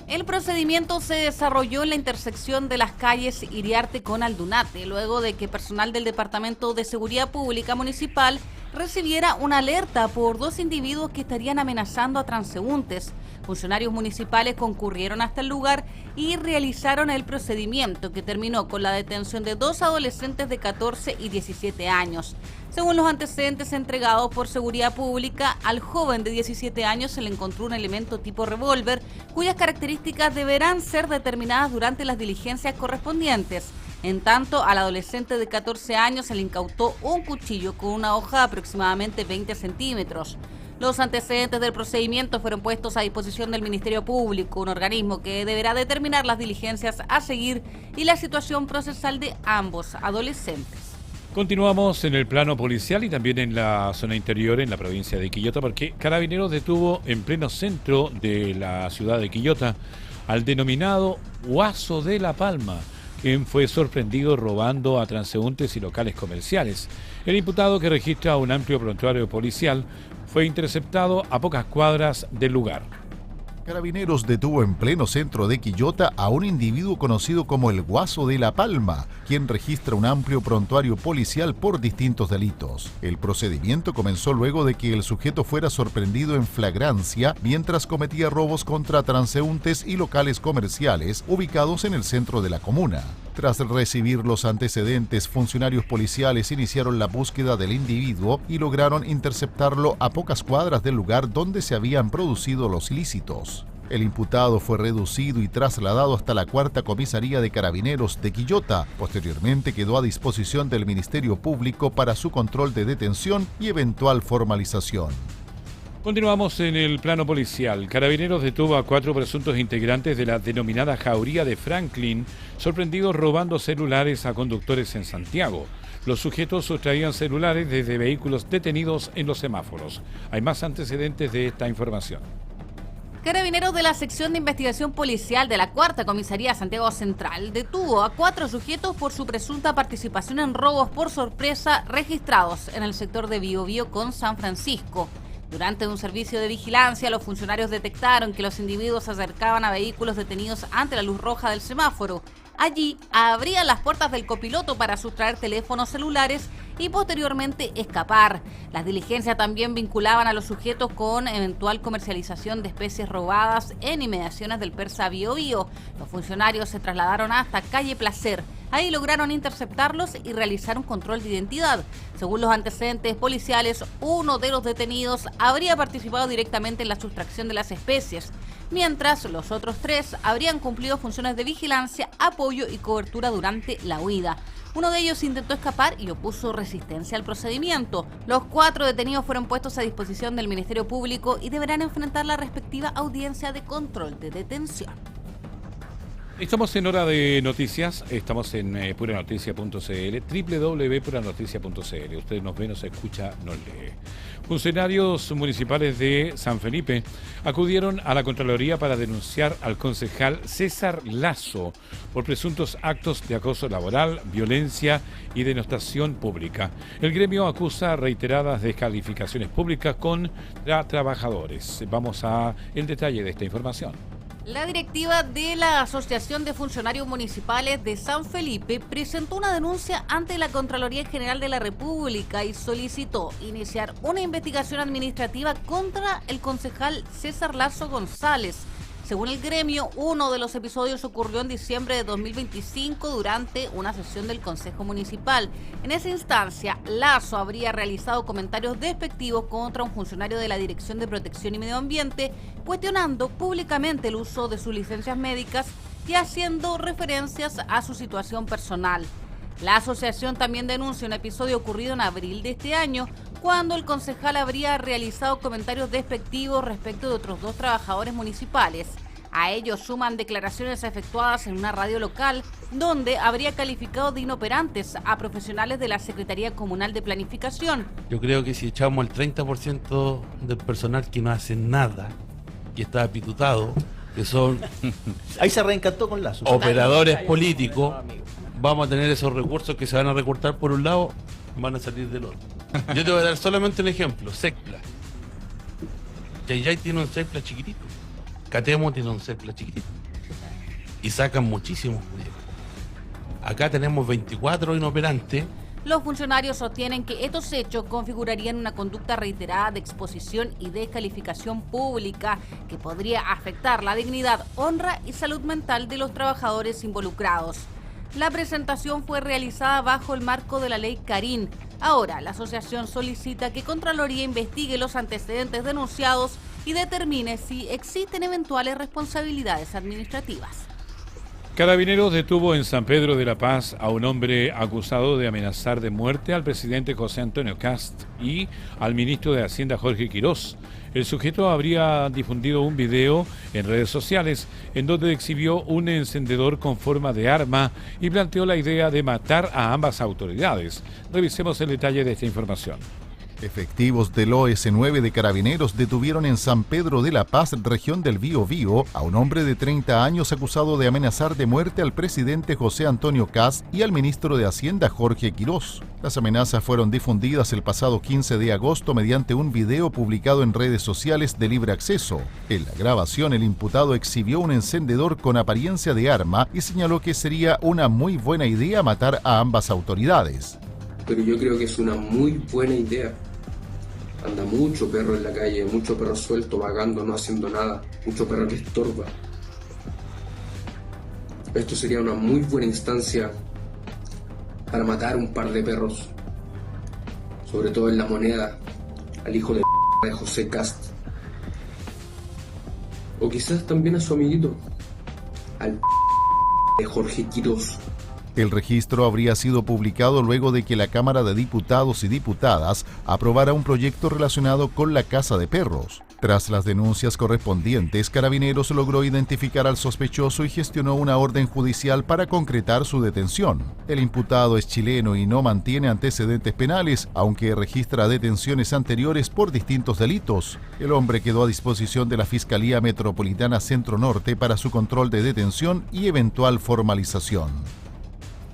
El procedimiento se desarrolló en la intersección de las calles Iriarte con Aldunate, luego de que personal del Departamento de Seguridad Pública Municipal recibiera una alerta por 2 individuos que estarían amenazando a transeúntes. Funcionarios municipales concurrieron hasta el lugar y realizaron el procedimiento, que terminó con la detención de 2 adolescentes de 14 y 17 años. Según los antecedentes entregados por Seguridad Pública, al joven de 17 años se le encontró un elemento tipo revólver, cuyas características deberán ser determinadas durante las diligencias correspondientes. En tanto, al adolescente de 14 años se le incautó un cuchillo con una hoja de aproximadamente 20 centímetros. Los antecedentes del procedimiento fueron puestos a disposición del Ministerio Público, un organismo que deberá determinar las diligencias a seguir y la situación procesal de ambos adolescentes. Continuamos en el plano policial y también en la zona interior, en la provincia de Quillota, porque Carabineros detuvo en pleno centro de la ciudad de Quillota al denominado Guaso de la Palma, quien fue sorprendido robando a transeúntes y locales comerciales. El imputado, que registra un amplio prontuario policial, fue interceptado a pocas cuadras del lugar. Carabineros detuvo en pleno centro de Quillota a un individuo conocido como el Guaso de la Palma, quien registra un amplio prontuario policial por distintos delitos. El procedimiento comenzó luego de que el sujeto fuera sorprendido en flagrancia mientras cometía robos contra transeúntes y locales comerciales ubicados en el centro de la comuna. Tras recibir los antecedentes, funcionarios policiales iniciaron la búsqueda del individuo y lograron interceptarlo a pocas cuadras del lugar donde se habían producido los ilícitos. El imputado fue reducido y trasladado hasta la Cuarta Comisaría de Carabineros de Quillota. Posteriormente quedó a disposición del Ministerio Público para su control de detención y eventual formalización. Continuamos en el plano policial. Carabineros detuvo a 4 presuntos integrantes de la denominada Jauría de Franklin, sorprendidos robando celulares a conductores en Santiago. Los sujetos sustraían celulares desde vehículos detenidos en los semáforos. Hay más antecedentes de esta información. Carabineros de la sección de investigación policial de la Cuarta Comisaría Santiago Central detuvo a 4 sujetos por su presunta participación en robos por sorpresa registrados en el sector de Biobío con San Francisco. Durante un servicio de vigilancia, los funcionarios detectaron que los individuos se acercaban a vehículos detenidos ante la luz roja del semáforo. Allí abrían las puertas del copiloto para sustraer teléfonos celulares y posteriormente escapar. Las diligencias también vinculaban a los sujetos con eventual comercialización de especies robadas en inmediaciones del Persa Biobío. Los funcionarios se trasladaron hasta calle Placer. Ahí lograron interceptarlos y realizar un control de identidad. Según los antecedentes policiales, uno de los detenidos habría participado directamente en la sustracción de las especies, mientras los otros 3 habrían cumplido funciones de vigilancia, apoyo y cobertura durante la huida. Uno de ellos intentó escapar y opuso resistencia al procedimiento. Los 4 detenidos fueron puestos a disposición del Ministerio Público y deberán enfrentar la respectiva audiencia de control de detención. Estamos en Hora de Noticias, estamos en puranoticia.cl, www.puranoticia.cl. Usted nos ve, nos escucha, nos lee. Funcionarios municipales de San Felipe acudieron a la Contraloría para denunciar al concejal César Lazo por presuntos actos de acoso laboral, violencia y denostación pública. El gremio acusa reiteradas descalificaciones públicas contra trabajadores. Vamos a el detalle de esta información. La directiva de la Asociación de Funcionarios Municipales de San Felipe presentó una denuncia ante la Contraloría General de la República y solicitó iniciar una investigación administrativa contra el concejal César Lazo González. Según el gremio, uno de los episodios ocurrió en diciembre de 2025 durante una sesión del Consejo Municipal. En esa instancia, Lazo habría realizado comentarios despectivos contra un funcionario de la Dirección de Protección y Medio Ambiente, cuestionando públicamente el uso de sus licencias médicas y haciendo referencias a su situación personal. La asociación también denuncia un episodio ocurrido en abril de este año, cuando el concejal habría realizado comentarios despectivos respecto de otros 2 trabajadores municipales. A ellos suman declaraciones efectuadas en una radio local, donde habría calificado de inoperantes a profesionales de la Secretaría Comunal de Planificación. Yo creo que si echamos el 30% del personal que no hace nada y está apitutado, que son ahí se reencantó con Lazo. Operadores políticos, vamos a tener esos recursos que se van a recortar por un lado, van a salir del otro. Yo te voy a dar solamente un ejemplo, Secpla. Yayay tiene un Secpla chiquitito, Catemo tiene un Secpla chiquitito y sacan muchísimos proyectos. Acá tenemos 24 inoperantes. Los funcionarios sostienen que estos hechos configurarían una conducta reiterada de exposición y descalificación pública que podría afectar la dignidad, honra y salud mental de los trabajadores involucrados. La presentación fue realizada bajo el marco de la ley Carín. Ahora, la asociación solicita que Contraloría investigue los antecedentes denunciados y determine si existen eventuales responsabilidades administrativas. Carabineros detuvo en San Pedro de la Paz a un hombre acusado de amenazar de muerte al presidente José Antonio Kast y al ministro de Hacienda Jorge Quirós. El sujeto habría difundido un video en redes sociales en donde exhibió un encendedor con forma de arma y planteó la idea de matar a ambas autoridades. Revisemos el detalle de esta información. Efectivos del OS9 de Carabineros detuvieron en San Pedro de la Paz, región del Biobío, a un hombre de 30 años acusado de amenazar de muerte al presidente José Antonio Kast y al ministro de Hacienda Jorge Quirós. Las amenazas fueron difundidas el pasado 15 de agosto mediante un video publicado en redes sociales de libre acceso. En la grabación, el imputado exhibió un encendedor con apariencia de arma y señaló que sería una muy buena idea matar a ambas autoridades. Pero yo creo que es una muy buena idea. Anda mucho perro en la calle, mucho perro suelto, vagando, no haciendo nada, mucho perro que estorba. Esto sería una muy buena instancia para matar un par de perros, sobre todo en La Moneda, al hijo de José Kast, o quizás también a su amiguito, al de Jorge Quirós. El registro habría sido publicado luego de que la Cámara de Diputados y Diputadas aprobara un proyecto relacionado con la caza de perros. Tras las denuncias correspondientes, Carabineros logró identificar al sospechoso y gestionó una orden judicial para concretar su detención. El imputado es chileno y no mantiene antecedentes penales, aunque registra detenciones anteriores por distintos delitos. El hombre quedó a disposición de la Fiscalía Metropolitana Centro Norte para su control de detención y eventual formalización.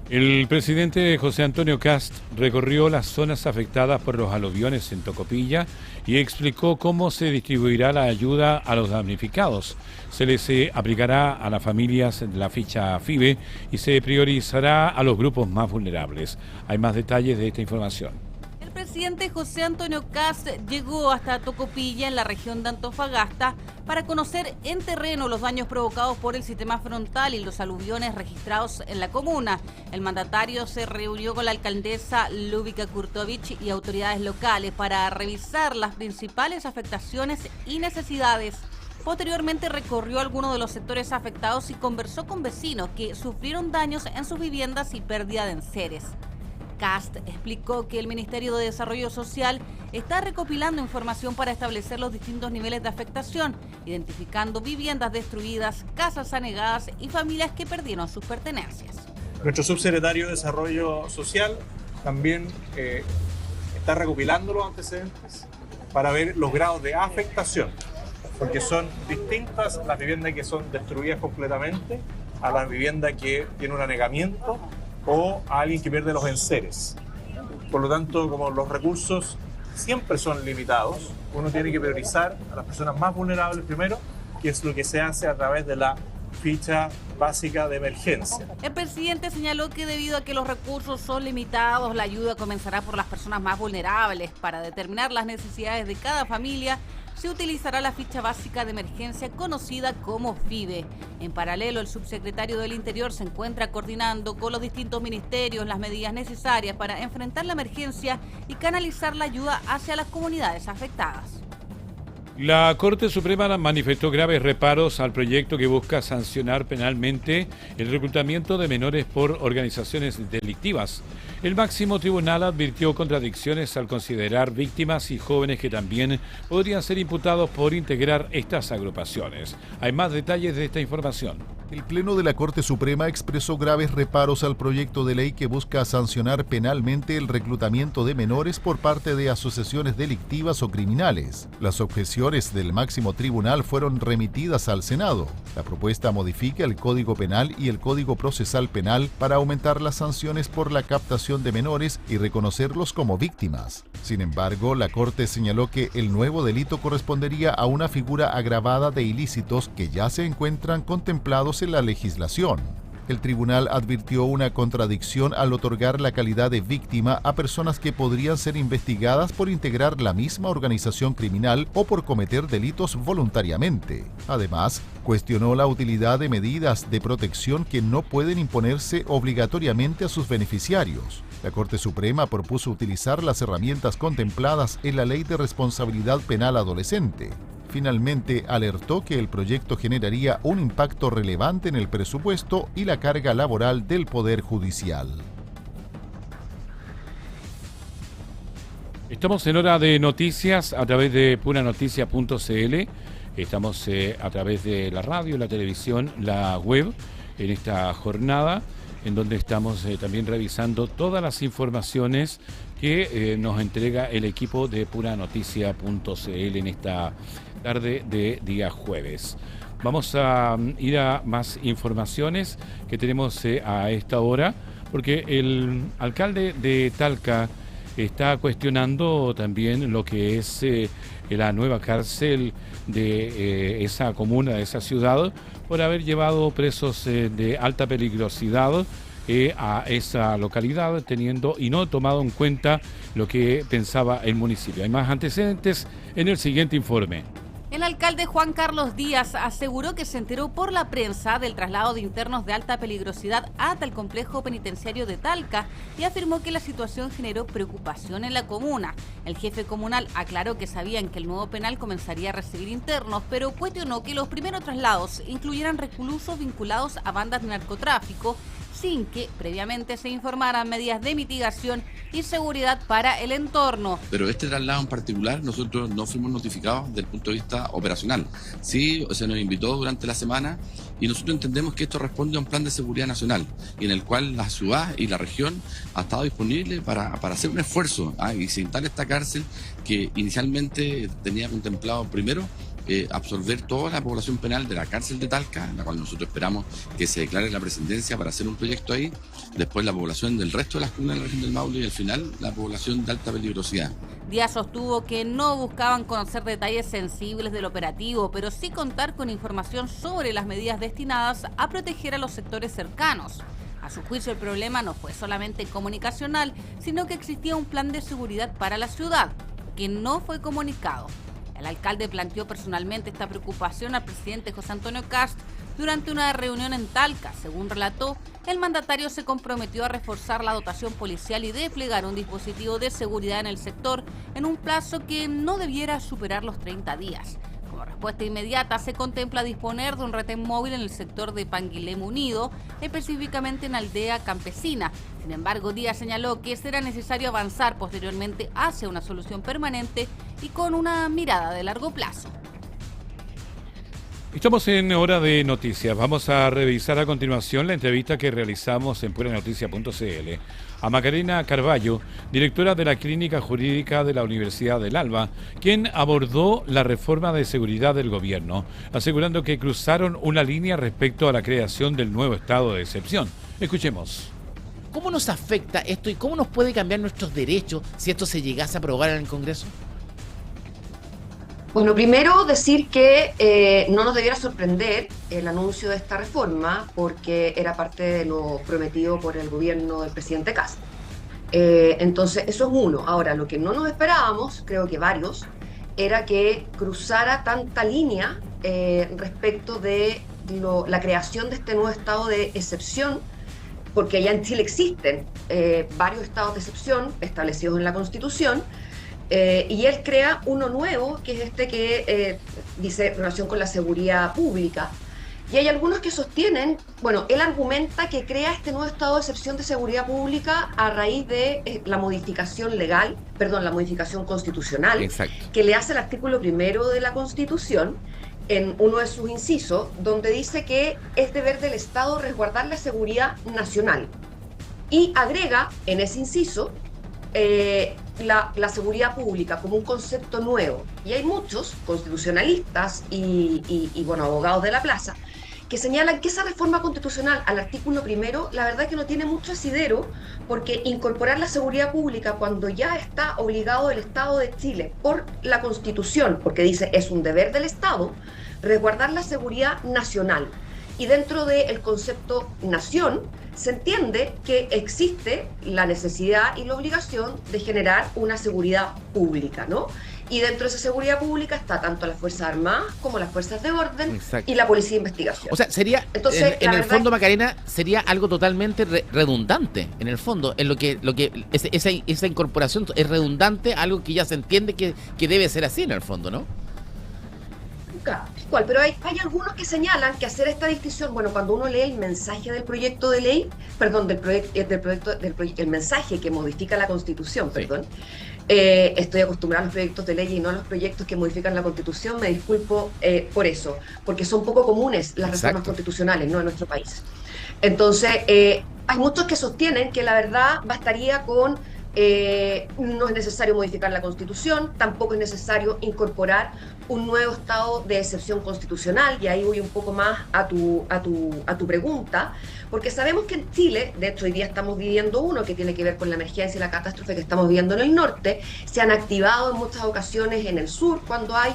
El presidente José Antonio Kast recorrió las zonas afectadas por los aluviones en Tocopilla y explicó cómo se distribuirá la ayuda a los damnificados. Se les aplicará a las familias la ficha FIBE y se priorizará a los grupos más vulnerables. Hay más detalles de esta información. El presidente José Antonio Kast llegó hasta Tocopilla, en la región de Antofagasta, para conocer en terreno los daños provocados por el sistema frontal y los aluviones registrados en la comuna. El mandatario se reunió con la alcaldesa Lúbica Kurtovich y autoridades locales para revisar las principales afectaciones y necesidades. Posteriormente recorrió algunos de los sectores afectados y conversó con vecinos que sufrieron daños en sus viviendas y pérdida de enseres. Kast explicó que el Ministerio de Desarrollo Social está recopilando información para establecer los distintos niveles de afectación, identificando viviendas destruidas, casas anegadas y familias que perdieron sus pertenencias. Nuestro subsecretario de Desarrollo Social también está recopilando los antecedentes para ver los grados de afectación, porque son distintas las viviendas que son destruidas completamente a las viviendas que tienen un anegamiento o a alguien que pierde los enseres. Por lo tanto, como los recursos siempre son limitados, uno tiene que priorizar a las personas más vulnerables primero, que es lo que se hace a través de la ficha básica de emergencia. El presidente señaló que debido a que los recursos son limitados, la ayuda comenzará por las personas más vulnerables. Para determinar las necesidades de cada familia, se utilizará la ficha básica de emergencia conocida como FIBE. En paralelo, el subsecretario del Interior se encuentra coordinando con los distintos ministerios las medidas necesarias para enfrentar la emergencia y canalizar la ayuda hacia las comunidades afectadas. La Corte Suprema manifestó graves reparos al proyecto que busca sancionar penalmente el reclutamiento de menores por organizaciones delictivas. El máximo tribunal advirtió contradicciones al considerar víctimas y jóvenes que también podrían ser imputados por integrar estas agrupaciones. Hay más detalles de esta información. El Pleno de la Corte Suprema expresó graves reparos al proyecto de ley que busca sancionar penalmente el reclutamiento de menores por parte de asociaciones delictivas o criminales. Las objeciones del máximo tribunal fueron remitidas al Senado. La propuesta modifica el Código Penal y el Código Procesal Penal para aumentar las sanciones por la captación de menores y reconocerlos como víctimas. Sin embargo, la Corte señaló que el nuevo delito correspondería a una figura agravada de ilícitos que ya se encuentran contemplados en la legislación. El tribunal advirtió una contradicción al otorgar la calidad de víctima a personas que podrían ser investigadas por integrar la misma organización criminal o por cometer delitos voluntariamente. Además, cuestionó la utilidad de medidas de protección que no pueden imponerse obligatoriamente a sus beneficiarios. La Corte Suprema propuso utilizar las herramientas contempladas en la Ley de Responsabilidad Penal Adolescente. Finalmente, alertó que el proyecto generaría un impacto relevante en el presupuesto y la carga laboral del Poder Judicial. Estamos en hora de noticias a través de punanoticia.cl. Estamos a través de la radio, la televisión, la web en esta jornada, en donde estamos también revisando todas las informaciones que nos entrega el equipo de punanoticia.cl en esta tarde de día jueves. Vamos a ir a más informaciones que tenemos a esta hora, porque el alcalde de Talca está cuestionando también lo que es la nueva cárcel de esa comuna, de esa ciudad, por haber llevado presos de alta peligrosidad a esa localidad, teniendo y no tomado en cuenta lo que pensaba el municipio. Hay más antecedentes en el siguiente informe. El alcalde Juan Carlos Díaz aseguró que se enteró por la prensa del traslado de internos de alta peligrosidad hasta el complejo penitenciario de Talca y afirmó que la situación generó preocupación en la comuna. El jefe comunal aclaró que sabían que el nuevo penal comenzaría a recibir internos, pero cuestionó que los primeros traslados incluyeran reclusos vinculados a bandas de narcotráfico, sin que previamente se informaran medidas de mitigación y seguridad para el entorno. Pero este traslado en particular nosotros no fuimos notificados desde el punto de vista operacional. Sí, se nos invitó durante la semana y nosotros entendemos que esto responde a un plan de seguridad nacional y en el cual la ciudad y la región ha estado disponible para hacer un esfuerzo y se instala esta cárcel que inicialmente tenía contemplado primero absorber toda la población penal de la cárcel de Talca, en la cual nosotros esperamos que se declare la presidencia para hacer un proyecto ahí, después la población del resto de las comunas de la región del Maule y al final la población de alta peligrosidad. Díaz sostuvo que no buscaban conocer detalles sensibles del operativo, pero sí contar con información sobre las medidas destinadas a proteger a los sectores cercanos. A su juicio, el problema no fue solamente comunicacional, sino que existía un plan de seguridad para la ciudad, que no fue comunicado. El alcalde planteó personalmente esta preocupación al presidente José Antonio Kast durante una reunión en Talca. Según relató, el mandatario se comprometió a reforzar la dotación policial y desplegar un dispositivo de seguridad en el sector en un plazo que no debiera superar los 30 días. Como respuesta inmediata, se contempla disponer de un retén móvil en el sector de Panguilem Unido, específicamente en Aldea Campesina. Sin embargo, Díaz señaló que será necesario avanzar posteriormente hacia una solución permanente y con una mirada de largo plazo. Estamos en Hora de Noticias. Vamos a revisar a continuación la entrevista que realizamos en puranoticias.cl a Macarena Carballo, directora de la Clínica Jurídica de la Universidad del Alba, quien abordó la reforma de seguridad del gobierno, asegurando que cruzaron una línea respecto a la creación del nuevo estado de excepción. Escuchemos. ¿Cómo nos afecta esto y cómo nos puede cambiar nuestros derechos si esto se llegase a aprobar en el Congreso? Bueno, primero decir que no nos debiera sorprender el anuncio de esta reforma porque era parte de lo prometido por el gobierno del presidente Kast. Entonces, eso es uno. Ahora, lo que no nos esperábamos, creo que varios, era que cruzara tanta línea respecto de la creación de este nuevo estado de excepción, porque allá en Chile existen varios estados de excepción establecidos en la Constitución. Y él crea uno nuevo, que es este que dice relación con la seguridad pública. Y hay algunos que sostienen, bueno, él argumenta que crea este nuevo estado de excepción de seguridad pública a raíz de la modificación constitucional. Exacto. Que le hace el artículo 1 de la Constitución, en uno de sus incisos, donde dice que es deber del Estado resguardar la seguridad nacional. Y agrega en ese inciso la seguridad pública como un concepto nuevo. Y hay muchos constitucionalistas y bueno, abogados de la plaza que señalan que esa reforma constitucional al artículo 1, la verdad es que no tiene mucho asidero, porque incorporar la seguridad pública cuando ya está obligado el Estado de Chile por la Constitución, porque dice es un deber del Estado resguardar la seguridad nacional. Y dentro del concepto nación se entiende que existe la necesidad y la obligación de generar una seguridad pública, ¿no? Y dentro de esa seguridad pública está tanto las Fuerzas Armadas como las Fuerzas de Orden. Exacto. Y la Policía de Investigación. O sea, sería, entonces, en el fondo, Macarena, sería algo totalmente redundante, en el fondo, en lo que esa incorporación es redundante, algo que ya se entiende que debe ser así en el fondo, ¿no? ¿Cuál? Pero hay algunos que señalan que hacer esta distinción, bueno, cuando uno lee el mensaje del proyecto de ley, perdón, el mensaje que modifica la Constitución, perdón, estoy acostumbrada a los proyectos de ley y no a los proyectos que modifican la Constitución, me disculpo por eso, porque son poco comunes las reformas constitucionales, ¿no?, en nuestro país. Entonces, hay muchos que sostienen que la verdad bastaría con no es necesario modificar la Constitución, tampoco es necesario incorporar un nuevo estado de excepción constitucional, y ahí voy un poco más a tu pregunta, porque sabemos que en Chile, de hecho hoy día estamos viviendo uno que tiene que ver con la emergencia y la catástrofe que estamos viviendo en el norte. Se han activado en muchas ocasiones en el sur cuando hay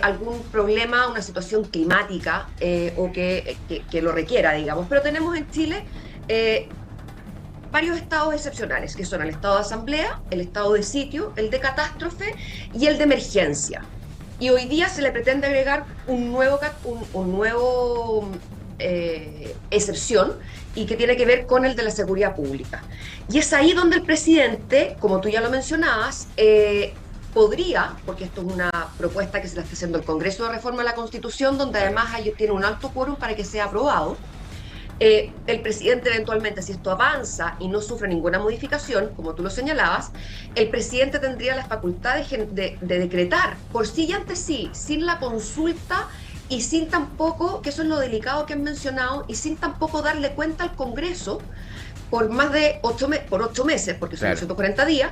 algún problema, una situación climática o que lo requiera, digamos, pero tenemos en Chile varios estados excepcionales, que son el estado de asamblea, el estado de sitio, el de catástrofe y el de emergencia. y hoy día se le pretende agregar un nuevo excepción, y que tiene que ver con el de la seguridad pública. Y es ahí donde el presidente, como tú ya lo mencionabas, podría, porque esto es una propuesta que se le está haciendo el Congreso de Reforma a la Constitución, donde además tiene un alto quórum para que sea aprobado, el presidente eventualmente, si esto avanza y no sufre ninguna modificación, como tú lo señalabas, el presidente tendría la facultad de decretar por sí y ante sí, sin la consulta y sin tampoco, que eso es lo delicado que han mencionado, y sin tampoco darle cuenta al Congreso por más de 8 meses, porque son 240 días,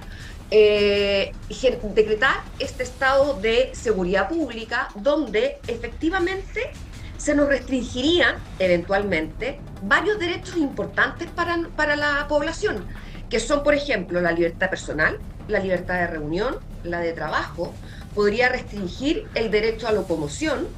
decretar este estado de seguridad pública, donde efectivamente se nos restringirían eventualmente varios derechos importantes para la población, que son, por ejemplo, la libertad personal, la libertad de reunión, la de trabajo. Podría restringir el derecho a locomoción,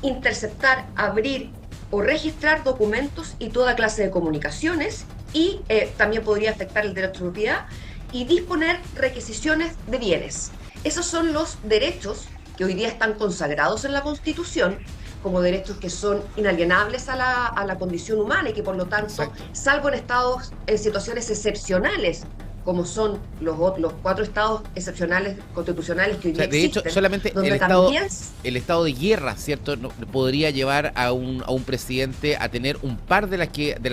interceptar, abrir o registrar documentos y toda clase de comunicaciones, y también podría afectar el derecho de propiedad y disponer requisiciones de bienes. Esos son los derechos que hoy día están consagrados en la Constitución como derechos que son inalienables a la condición humana, y que por lo tanto, salvo en situaciones excepcionales, como son los 4 estados excepcionales constitucionales que hoy día existen. De hecho, solamente el estado de guerra, ¿cierto?, no, podría llevar a un presidente a tener un par de las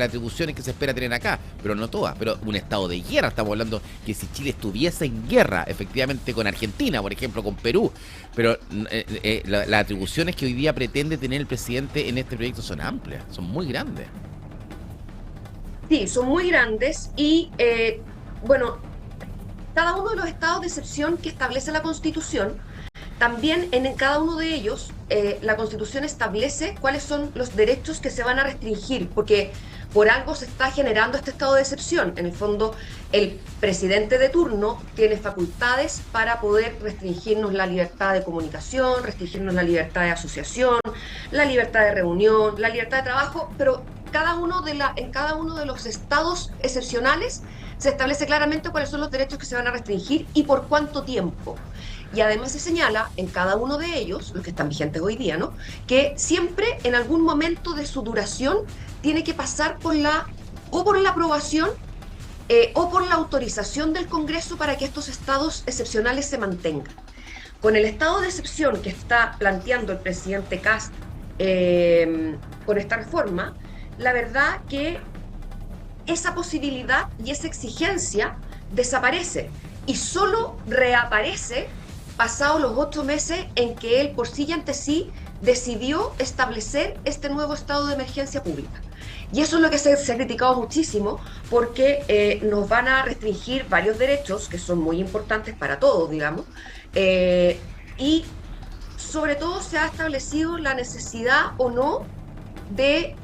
atribuciones que se espera tener acá, pero no todas. Pero un estado de guerra, estamos hablando que si Chile estuviese en guerra, efectivamente, con Argentina, por ejemplo, con Perú, pero las atribuciones que hoy día pretende tener el presidente en este proyecto son amplias, son muy grandes. Sí, son muy grandes, y bueno, cada uno de los estados de excepción que establece la Constitución, también en cada uno de ellos la Constitución establece cuáles son los derechos que se van a restringir, porque por algo se está generando este estado de excepción. En el fondo, el presidente de turno tiene facultades para poder restringirnos la libertad de comunicación, restringirnos la libertad de asociación, la libertad de reunión, la libertad de trabajo, pero en cada uno de los estados excepcionales se establece claramente cuáles son los derechos que se van a restringir y por cuánto tiempo. Y además se señala en cada uno de ellos, los que están vigentes hoy día, ¿no?, que siempre en algún momento de su duración tiene que pasar por la aprobación o por la autorización del Congreso para que estos estados excepcionales se mantengan. Con el estado de excepción que está planteando el presidente Kast con esta reforma, la verdad que esa posibilidad y esa exigencia desaparece y solo reaparece pasados los 8 meses en que él por sí y ante sí decidió establecer este nuevo estado de emergencia pública. Y eso es lo que se ha criticado muchísimo, porque nos van a restringir varios derechos que son muy importantes para todos, digamos, y sobre todo se ha establecido la necesidad o no de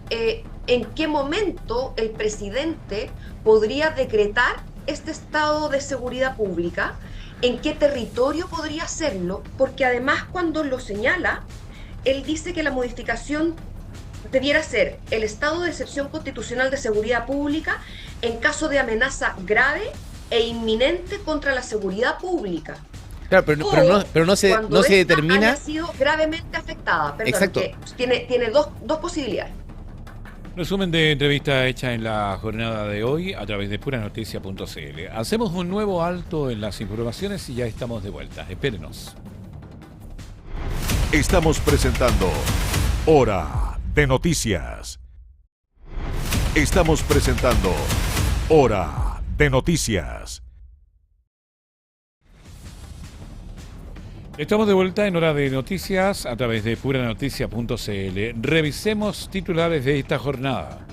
en qué momento el presidente podría decretar este estado de seguridad pública, en qué territorio podría hacerlo, porque además cuando lo señala, él dice que la modificación debiera ser el estado de excepción constitucional de seguridad pública en caso de amenaza grave e inminente contra la seguridad pública. Claro, pero no se determina. Haya sido gravemente afectada. Perdón, exacto. Que tiene dos posibilidades. Resumen de entrevista hecha en la jornada de hoy a través de puranoticias.cl. Hacemos un nuevo alto en las informaciones y ya estamos de vuelta. Espérenos. Estamos presentando Hora de Noticias. Estamos presentando Hora de Noticias. Estamos de vuelta en Hora de Noticias a través de puranoticias.cl. Revisemos titulares de esta jornada.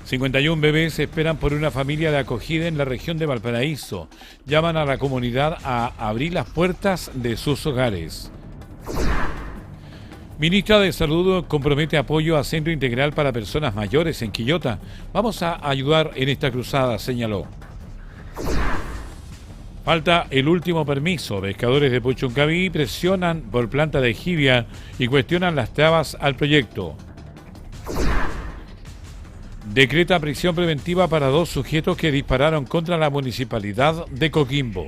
51 bebés esperan por una familia de acogida en la región de Valparaíso. Llaman a la comunidad a abrir las puertas de sus hogares. Ministra de Salud compromete apoyo a Centro Integral para Personas Mayores en Quillota. Vamos a ayudar en esta cruzada, señaló. Falta el último permiso. Pescadores de Puchuncaví presionan por planta de jibia y cuestionan las trabas al proyecto. Decreta prisión preventiva para 2 sujetos que dispararon contra la municipalidad de Coquimbo.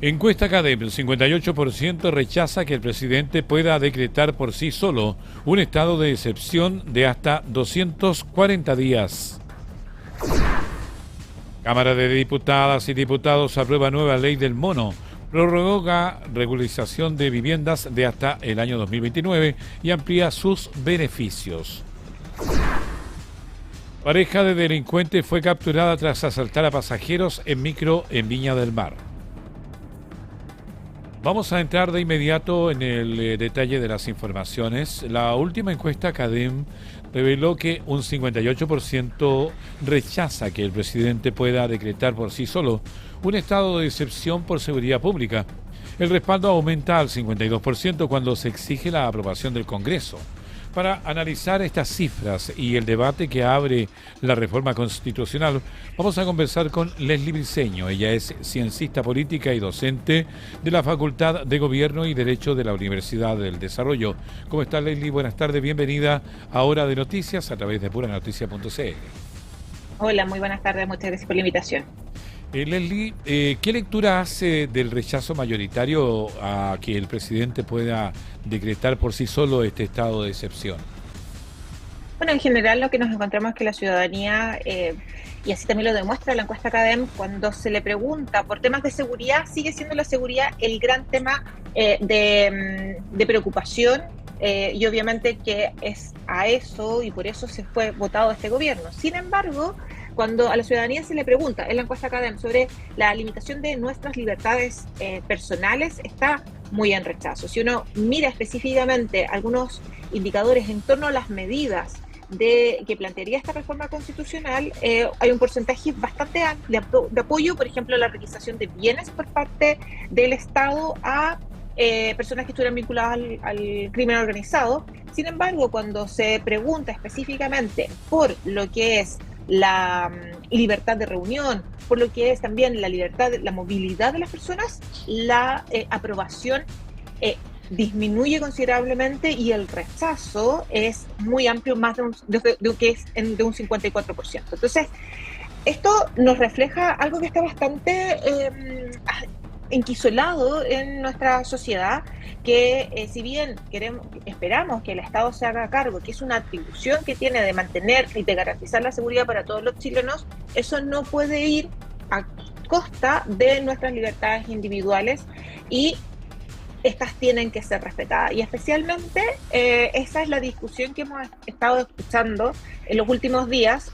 Encuesta CADEM, el 58% rechaza que el presidente pueda decretar por sí solo un estado de excepción de hasta 240 días. Cámara de Diputadas y Diputados aprueba nueva ley del mono. Prorroga regularización de viviendas de hasta el año 2029 y amplía sus beneficios. Pareja de delincuentes fue capturada tras asaltar a pasajeros en micro en Viña del Mar. Vamos a entrar de inmediato en el detalle de las informaciones. La última encuesta CADEM reveló que un 58% rechaza que el presidente pueda decretar por sí solo un estado de excepción por seguridad pública. El respaldo aumenta al 52% cuando se exige la aprobación del Congreso. Para analizar estas cifras y el debate que abre la reforma constitucional, vamos a conversar con Leslie Briceño. Ella es ciencista política y docente de la Facultad de Gobierno y Derecho de la Universidad del Desarrollo. ¿Cómo está, Leslie? Buenas tardes, bienvenida a Hora de Noticias a través de puranoticias.cl. Hola, muy buenas tardes, muchas gracias por la invitación. Leslie, ¿qué lectura hace del rechazo mayoritario a que el presidente pueda decretar por sí solo este estado de excepción? Bueno, en general lo que nos encontramos es que la ciudadanía, y así también lo demuestra la encuesta CADEM, cuando se le pregunta por temas de seguridad, sigue siendo la seguridad el gran tema de preocupación, y obviamente que es a eso y por eso se fue votado este gobierno. Sin embargo, cuando a la ciudadanía se le pregunta en la encuesta CADEM sobre la limitación de nuestras libertades personales, está muy en rechazo. Si uno mira específicamente algunos indicadores en torno a las medidas que plantearía esta reforma constitucional, hay un porcentaje bastante amplio de apoyo, por ejemplo, a la requisición de bienes por parte del Estado a personas que estuvieran vinculadas al crimen organizado. Sin embargo, cuando se pregunta específicamente por lo que es la libertad de reunión, por lo que es también la libertad, la movilidad de las personas, la aprobación disminuye considerablemente y el rechazo es muy amplio, más de un 54%. Entonces, esto nos refleja algo que está bastante enquisolado en nuestra sociedad, que si bien esperamos que el Estado se haga cargo, que es una atribución que tiene de mantener y de garantizar la seguridad para todos los chilenos, eso no puede ir a costa de nuestras libertades individuales y estas tienen que ser respetadas. Y especialmente esa es la discusión que hemos estado escuchando en los últimos días,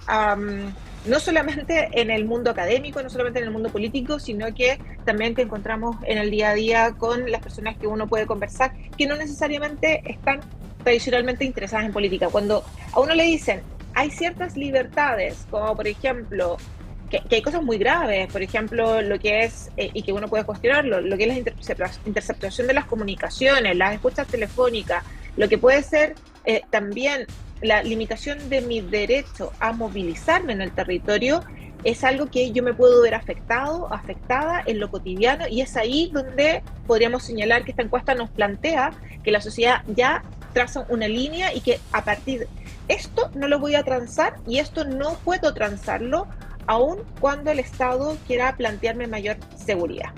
no solamente en el mundo académico, no solamente en el mundo político, sino que también que encontramos en el día a día con las personas que uno puede conversar, que no necesariamente están tradicionalmente interesadas en política. Cuando a uno le dicen, hay ciertas libertades, como por ejemplo, que hay cosas muy graves, por ejemplo, lo que es, y que uno puede cuestionarlo, lo que es la interceptación de las comunicaciones, las escuchas telefónicas, lo que puede ser también la limitación de mi derecho a movilizarme en el territorio, es algo que yo me puedo ver afectada en lo cotidiano, y es ahí donde podríamos señalar que esta encuesta nos plantea que la sociedad ya traza una línea y que a partir de esto no lo voy a transar y esto no puedo transarlo, aun cuando el Estado quiera plantearme mayor seguridad.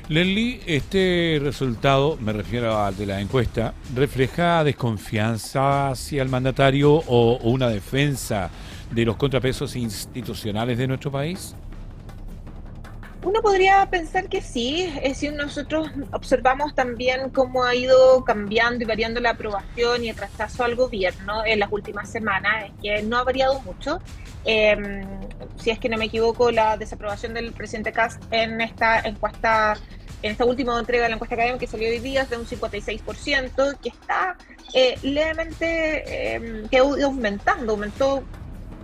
Leslie, este resultado, me refiero al de la encuesta, ¿refleja desconfianza hacia el mandatario o una defensa de los contrapesos institucionales de nuestro país? Uno podría pensar que sí, si nosotros observamos también cómo ha ido cambiando y variando la aprobación y el rechazo al gobierno en las últimas semanas, es que no ha variado mucho. Si es que no me equivoco, la desaprobación del presidente Kast en esta encuesta, en esta última entrega de la encuesta académica que salió hoy día, es de un 56%, que está levemente que ha ido aumentó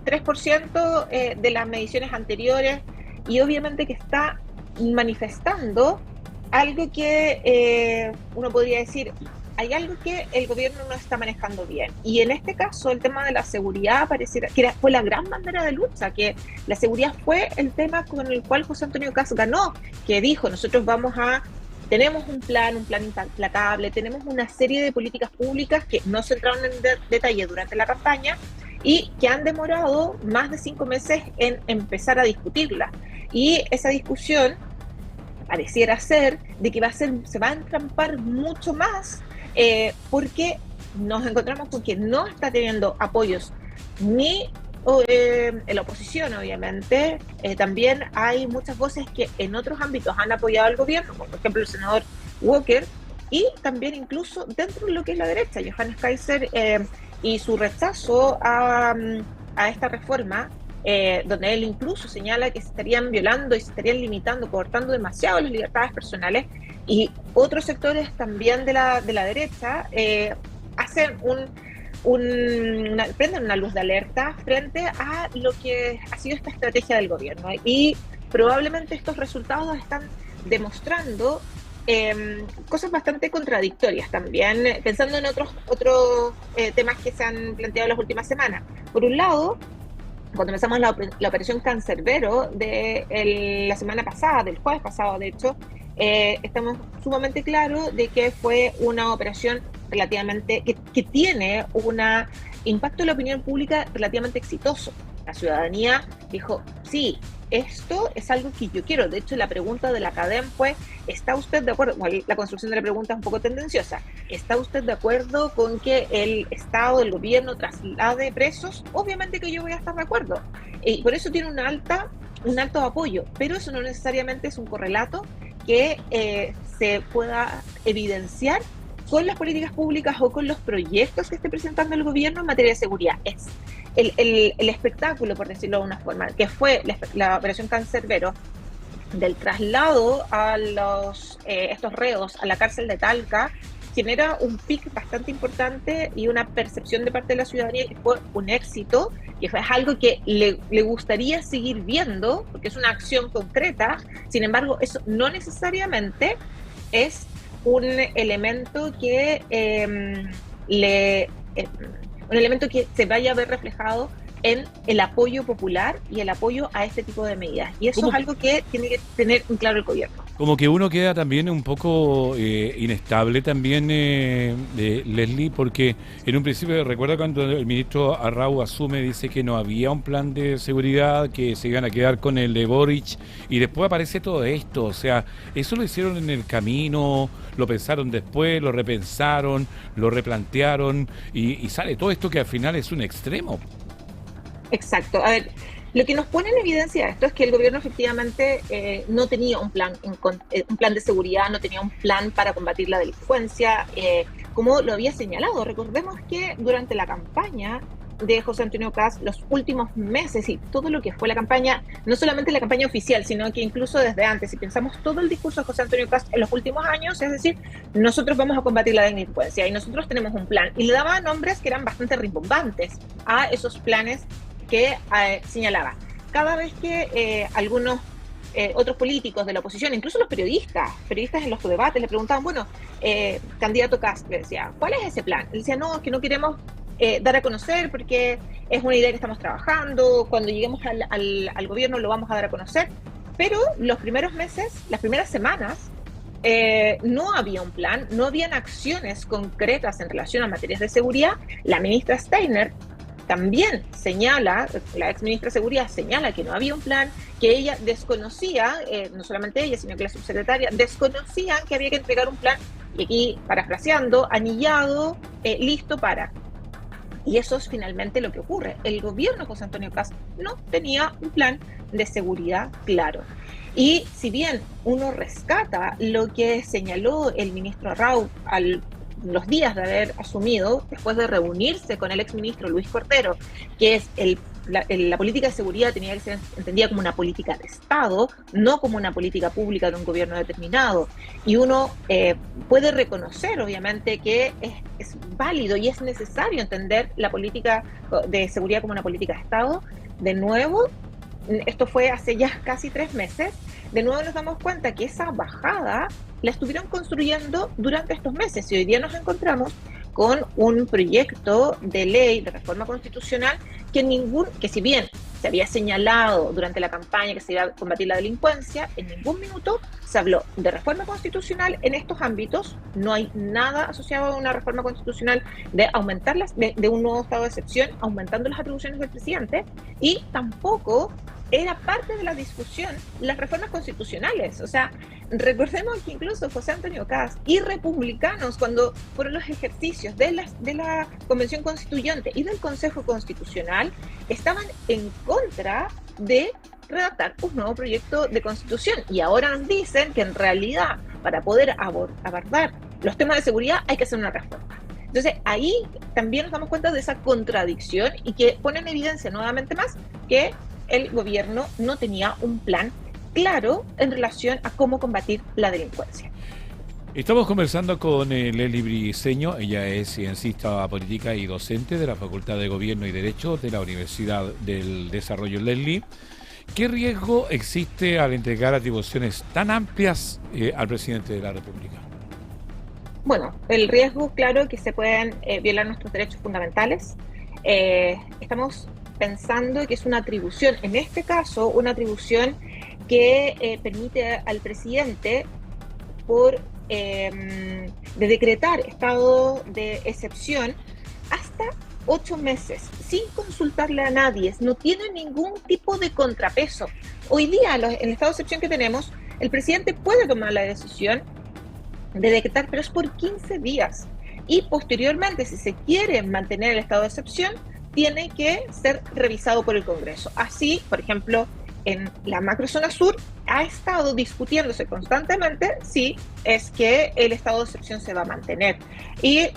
3% de las mediciones anteriores, y obviamente que está manifestando algo que uno podría decir, hay algo que el gobierno no está manejando bien. Y en este caso, el tema de la seguridad pareciera que fue la gran bandera de lucha, que la seguridad fue el tema con el cual José Antonio Kast ganó, que dijo, nosotros tenemos un plan implacable, tenemos una serie de políticas públicas que no se entraron en detalle durante la campaña y que han demorado más de 5 meses en empezar a discutirla. Y esa discusión pareciera ser de que se va a entrampar mucho más, porque nos encontramos con que no está teniendo apoyos ni en la oposición, obviamente. También hay muchas voces que en otros ámbitos han apoyado al gobierno, como por ejemplo el senador Walker, y también incluso dentro de lo que es la derecha, Johannes Kaiser y su rechazo a esta reforma, donde él incluso señala que se estarían violando y se estarían limitando, cortando demasiado las libertades personales, y otros sectores también de la derecha hacen prenden una luz de alerta frente a lo que ha sido esta estrategia del gobierno, y probablemente estos resultados están demostrando cosas bastante contradictorias también, pensando en otros temas que se han planteado en las últimas semanas. Por un lado, cuando empezamos la operación Cancerbero de la semana pasada, del jueves pasado de hecho, estamos sumamente claros de que fue una operación relativamente que tiene un impacto en la opinión pública relativamente exitoso. La ciudadanía dijo, sí, esto es algo que yo quiero. De hecho, la pregunta de la CADEM fue, ¿está usted de acuerdo? Bueno, la construcción de la pregunta es un poco tendenciosa. ¿Está usted de acuerdo con que el Estado, el gobierno, traslade presos? Obviamente que yo voy a estar de acuerdo. Y por eso tiene un alto apoyo, pero eso no necesariamente es un correlato que se pueda evidenciar con las políticas públicas o con los proyectos que esté presentando el gobierno en materia de seguridad. Es el espectáculo, por decirlo de una forma, que fue la operación Cancerbero, del traslado a estos reos a la cárcel de Talca, genera un pic bastante importante y una percepción de parte de la ciudadanía que fue un éxito, que fue algo que le gustaría seguir viendo, porque es una acción concreta. Sin embargo, eso no necesariamente es un elemento que un elemento que se vaya a ver reflejado en el apoyo popular y el apoyo a este tipo de medidas. Y eso es algo que tiene que tener en claro el gobierno. Como que uno queda también un poco inestable también, Leslie, porque en un principio, recuerda cuando el ministro Arrau asume, dice que no había un plan de seguridad, que se iban a quedar con el de Boric, y después aparece todo esto. O sea, eso lo hicieron en el camino, lo pensaron después, lo repensaron, lo replantearon, y sale todo esto que al final es un extremo. Exacto. A ver, lo que nos pone en evidencia esto es que el gobierno efectivamente no tenía un plan de seguridad, no tenía un plan para combatir la delincuencia, como lo había señalado. Recordemos que durante la campaña de José Antonio Kast, los últimos meses y todo lo que fue la campaña, no solamente la campaña oficial, sino que incluso desde antes, si pensamos todo el discurso de José Antonio Kast en los últimos años, es decir, nosotros vamos a combatir la delincuencia y nosotros tenemos un plan, y le daba nombres que eran bastante rimbombantes a esos planes que señalaba. Cada vez que algunos otros políticos de la oposición, incluso los periodistas en los debates le preguntaban, bueno, candidato Kast, le decía, ¿cuál es ese plan? Él decía, no, es que no queremos dar a conocer porque es una idea que estamos trabajando, cuando lleguemos al gobierno lo vamos a dar a conocer. Pero los primeros meses, las primeras semanas, no había un plan, no habían acciones concretas en relación a materias de seguridad. La ministra Steiner también señala, la ex ministra de Seguridad señala que no había un plan, que ella desconocía, no solamente ella, sino que la subsecretaria, desconocían que había que entregar un plan, y aquí, parafraseando, anillado, listo para. Y eso es finalmente lo que ocurre. El gobierno de José Antonio Kast no tenía un plan de seguridad claro. Y si bien uno rescata lo que señaló el ministro Arrau los días de haber asumido, después de reunirse con el exministro Luis Cordero, que es la política de seguridad tenía que ser entendida como una política de Estado, no como una política pública de un gobierno determinado. Y uno puede reconocer, obviamente, que es válido y es necesario entender la política de seguridad como una política de Estado. De nuevo, esto fue hace ya casi 3 meses, de nuevo nos damos cuenta que esa bajada la estuvieron construyendo durante estos meses, y hoy día nos encontramos con un proyecto de ley de reforma constitucional que si bien se había señalado durante la campaña que se iba a combatir la delincuencia, en ningún minuto se habló de reforma constitucional en estos ámbitos. No hay nada asociado a una reforma constitucional de aumentar de un nuevo estado de excepción, aumentando las atribuciones del presidente, y tampoco era parte de la discusión las reformas constitucionales. O sea, recordemos que incluso José Antonio Kast y republicanos, cuando fueron los ejercicios de la Convención Constituyente y del Consejo Constitucional, estaban en contra de redactar un nuevo proyecto de constitución, y ahora nos dicen que en realidad para poder abordar los temas de seguridad hay que hacer una reforma. Entonces ahí también nos damos cuenta de esa contradicción y que pone en evidencia nuevamente más que el gobierno no tenía un plan claro en relación a cómo combatir la delincuencia. Estamos conversando con Leslie Briceño. Ella es ciencista política y docente de la Facultad de Gobierno y Derecho de la Universidad del Desarrollo. Leslie, ¿qué riesgo existe al entregar atribuciones tan amplias al presidente de la República? Bueno, el riesgo, claro, que se pueden violar nuestros derechos fundamentales. Estamos pensando que es una atribución, en este caso, una atribución que permite al presidente de decretar estado de excepción hasta 8 meses, sin consultarle a nadie, no tiene ningún tipo de contrapeso. Hoy día, en el estado de excepción que tenemos, el presidente puede tomar la decisión de decretar, pero es por 15 días. Y posteriormente, si se quiere mantener el estado de excepción, tiene que ser revisado por el Congreso. Así, por ejemplo, en la macrozona sur ha estado discutiéndose constantemente si es que el estado de excepción se va a mantener. Y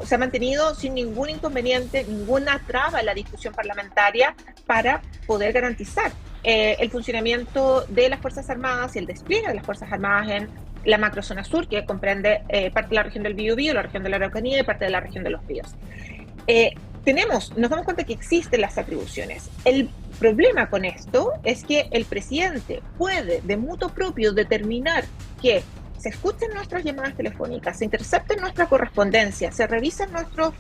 se ha mantenido sin ningún inconveniente, ninguna traba en la discusión parlamentaria para poder garantizar el funcionamiento de las Fuerzas Armadas y el despliegue de las Fuerzas Armadas en la macrozona sur, que comprende parte de la región del Biobío, la región de la Araucanía y parte de la región de los Ríos. Nos damos cuenta que existen las atribuciones. El problema con esto es que el presidente puede de mutuo propio determinar que se escuchen nuestras llamadas telefónicas, se intercepten nuestra correspondencia, se revisen nuestras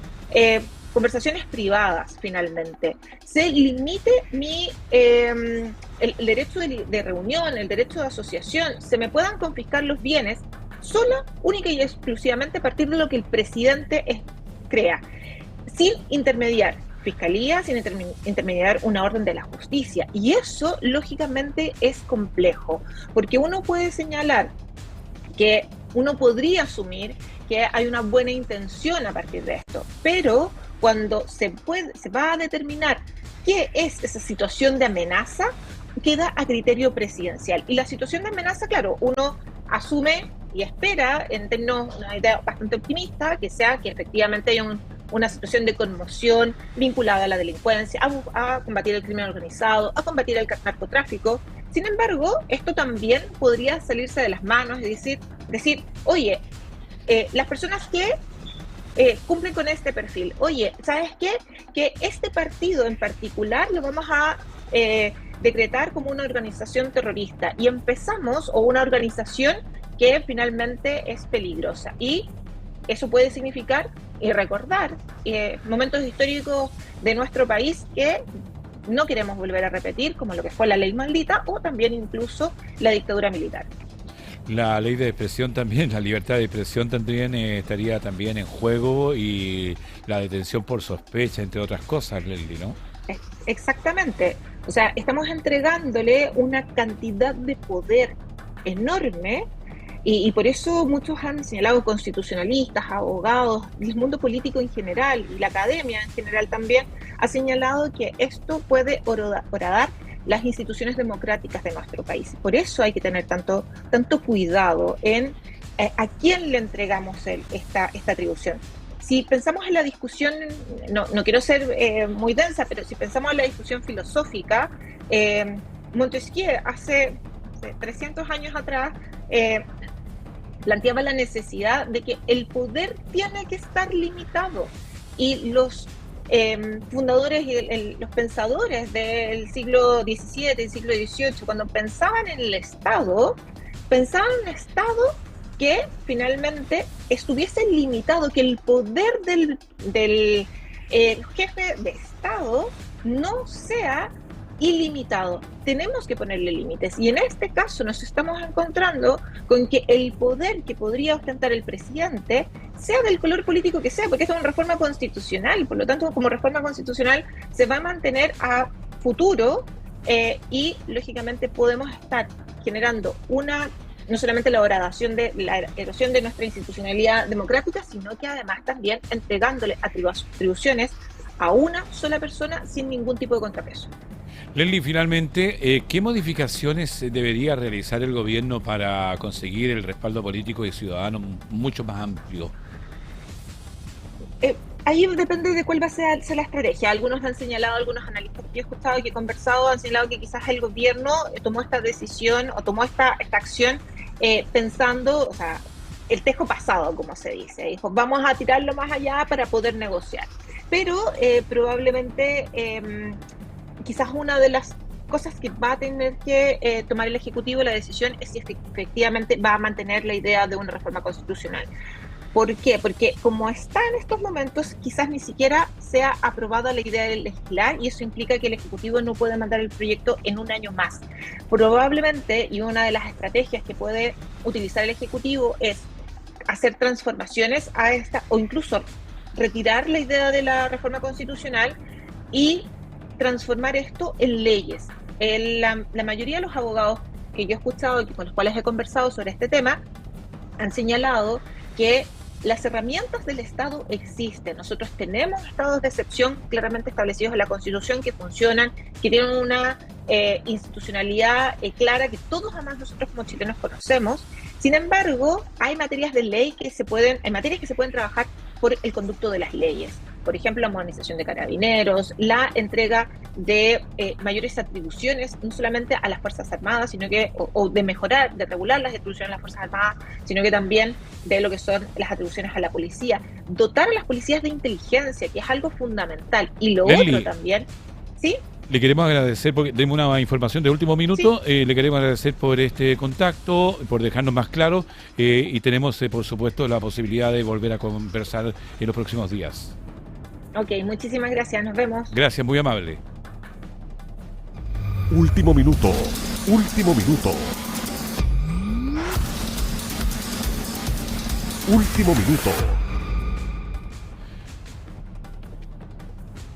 conversaciones privadas finalmente, se limite el derecho de reunión, el derecho de asociación, se me puedan confiscar los bienes sola, única y exclusivamente a partir de lo que el presidente crea, sin intermediar fiscalía, sin intermediar una orden de la justicia. Y eso, lógicamente, es complejo, porque uno puede señalar que uno podría asumir que hay una buena intención a partir de esto, pero cuando se va a determinar qué es esa situación de amenaza, queda a criterio presidencial. Y la situación de amenaza, claro, uno asume y espera, en términos, una idea bastante optimista, que sea que efectivamente haya una situación de conmoción vinculada a la delincuencia, a combatir el crimen organizado, a combatir el narcotráfico. Sin embargo, esto también podría salirse de las manos y decir, oye, las personas que cumplen con este perfil, oye, ¿sabes qué? Que este partido en particular lo vamos a decretar como una organización terrorista y o una organización que finalmente es peligrosa. Y eso puede significar y recordar momentos históricos de nuestro país que no queremos volver a repetir, como lo que fue la ley maldita o también incluso la dictadura militar. La ley de expresión también, la libertad de expresión también estaría también en juego, y la detención por sospecha, entre otras cosas, Leslie, ¿no? Exactamente. O sea, estamos entregándole una cantidad de poder enorme. Y por eso muchos han señalado, constitucionalistas, abogados, el mundo político en general y la academia en general también, ha señalado que esto puede horadar las instituciones democráticas de nuestro país. Por eso hay que tener tanto cuidado en a quién le entregamos esta atribución. Si pensamos en la discusión, no quiero ser muy densa, pero si pensamos en la discusión filosófica, Montesquieu hace 300 años atrás planteaba la necesidad de que el poder tiene que estar limitado, y los fundadores y los pensadores del siglo XVII y siglo XVIII, cuando pensaban en el Estado, pensaban en un Estado que finalmente estuviese limitado, que el poder del jefe de Estado no sea ilimitado. Tenemos que ponerle límites, y en este caso nos estamos encontrando con que el poder que podría ostentar el presidente sea del color político que sea, porque esto es una reforma constitucional, por lo tanto, como reforma constitucional se va a mantener a futuro y lógicamente podemos estar generando no solamente la erosión de nuestra institucionalidad democrática, sino que además también entregándole atribuciones a una sola persona sin ningún tipo de contrapeso. Leslie, finalmente, ¿qué modificaciones debería realizar el gobierno para conseguir el respaldo político y ciudadano mucho más amplio? Ahí depende de cuál va a ser la estrategia. Algunos han señalado, algunos analistas que yo he escuchado y que he conversado, han señalado que quizás el gobierno tomó esta decisión o tomó esta acción pensando, o sea, el tejo pasado, como se dice. Dijo, vamos a tirarlo más allá para poder negociar. Pero probablemente quizás una de las cosas que va a tener que tomar el Ejecutivo, la decisión, es si efectivamente va a mantener la idea de una reforma constitucional. ¿Por qué? Porque como está en estos momentos, quizás ni siquiera sea aprobada la idea de legislar, y eso implica que el Ejecutivo no puede mandar el proyecto en un año más. Probablemente, y una de las estrategias que puede utilizar el Ejecutivo es hacer transformaciones a esta, o incluso retirar la idea de la reforma constitucional y transformar esto en leyes. La mayoría de los abogados que yo he escuchado y con los cuales he conversado sobre este tema han señalado que las herramientas del Estado existen. Nosotros tenemos estados de excepción claramente establecidos en la Constitución que funcionan, que tienen una institucionalidad clara que todos además nosotros como chilenos conocemos. Sin embargo, hay materias de ley que se pueden trabajar por el conducto de las leyes. Por ejemplo, la modernización de carabineros, la entrega de mayores atribuciones, no solamente a las Fuerzas Armadas, sino que, o de mejorar, de regular las atribuciones a las Fuerzas Armadas, sino que también de lo que son las atribuciones a la policía. Dotar a las policías de inteligencia, que es algo fundamental. Y lo otro también, ¿sí? Le queremos agradecer, porque tenemos una información de último minuto, sí. Le queremos agradecer por este contacto, por dejarnos más claro, y tenemos, por supuesto, la posibilidad de volver a conversar en los próximos días. Ok, muchísimas gracias, nos vemos. Gracias, muy amable. Último minuto, último minuto. Último minuto.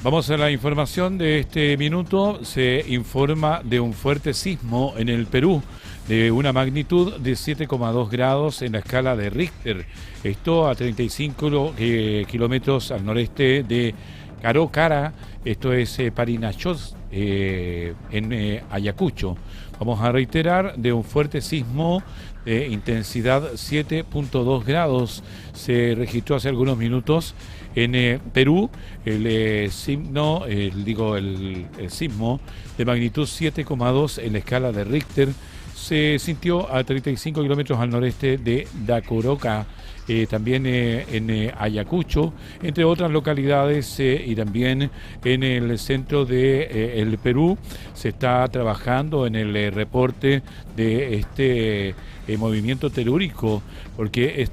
Vamos a la información de este minuto. Se informa de un fuerte sismo en el Perú, de una magnitud de 7,2 grados en la escala de Richter. Esto a 35 kilómetros al noreste de Carocara, esto es Parinachos, en Ayacucho. Vamos a reiterar, de un fuerte sismo de intensidad 7.2 grados se registró hace algunos minutos en Perú. El sismo de magnitud 7,2 en la escala de Richter se sintió a 35 kilómetros al noreste de Dacuroca, también en Ayacucho, entre otras localidades, y también en el centro de el Perú. Se está trabajando en el reporte de este movimiento telúrico, porque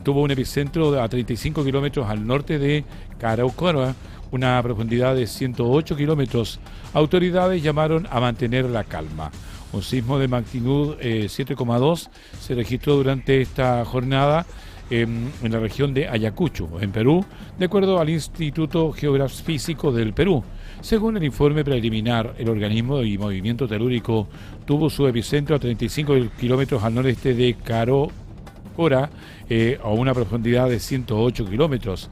tuvo un epicentro a 35 kilómetros al norte de Caraucora, una profundidad de 108 kilómetros. Autoridades llamaron a mantener la calma. Un sismo de magnitud 7,2 se registró durante esta jornada en la región de Ayacucho, en Perú, de acuerdo al Instituto Geofísico del Perú. Según el informe preliminar, el organismo y movimiento telúrico tuvo su epicentro a 35 kilómetros al noreste de Caraucora, a una profundidad de 108 kilómetros.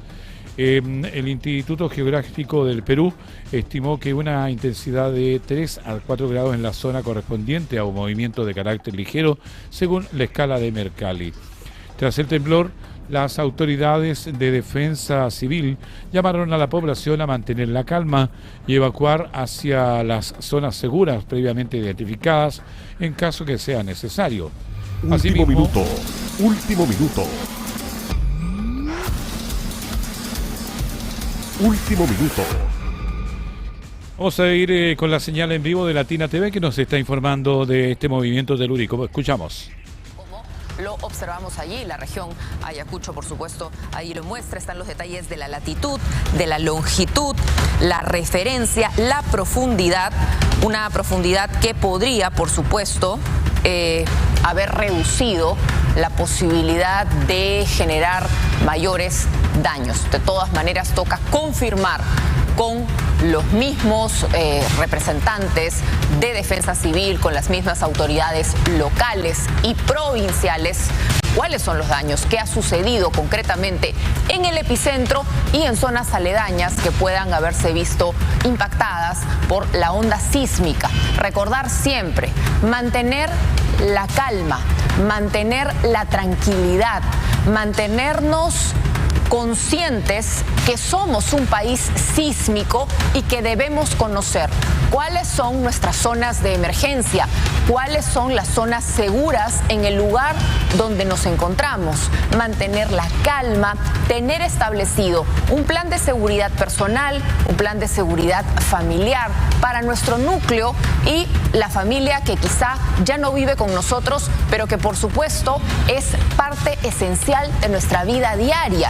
El Instituto Geográfico del Perú estimó que una intensidad de 3 a 4 grados en la zona correspondiente a un movimiento de carácter ligero, según la escala de Mercalli. Tras el temblor, las autoridades de defensa civil llamaron a la población a mantener la calma y evacuar hacia las zonas seguras previamente identificadas en caso que sea necesario. Último minuto. Último minuto. Último minuto. Vamos a ir con la señal en vivo de Latina TV, que nos está informando de este movimiento telúrico. Escuchamos. Lo observamos allí, la región Ayacucho, por supuesto, ahí lo muestra, están los detalles de la latitud, de la longitud, la referencia, la profundidad, una profundidad que podría, por supuesto, haber reducido la posibilidad de generar mayores daños. De todas maneras, toca confirmar con los mismos representantes de Defensa Civil, con las mismas autoridades locales y provinciales, cuáles son los daños, qué ha sucedido concretamente en el epicentro y en zonas aledañas que puedan haberse visto impactadas por la onda sísmica. Recordar siempre, mantener la calma, mantener la tranquilidad, mantenernos conscientes que somos un país sísmico y que debemos conocer cuáles son nuestras zonas de emergencia, cuáles son las zonas seguras en el lugar donde nos encontramos, mantener la calma, tener establecido un plan de seguridad personal, un plan de seguridad familiar para nuestro núcleo y la familia que quizá ya no vive con nosotros, pero que por supuesto es parte esencial de nuestra vida diaria.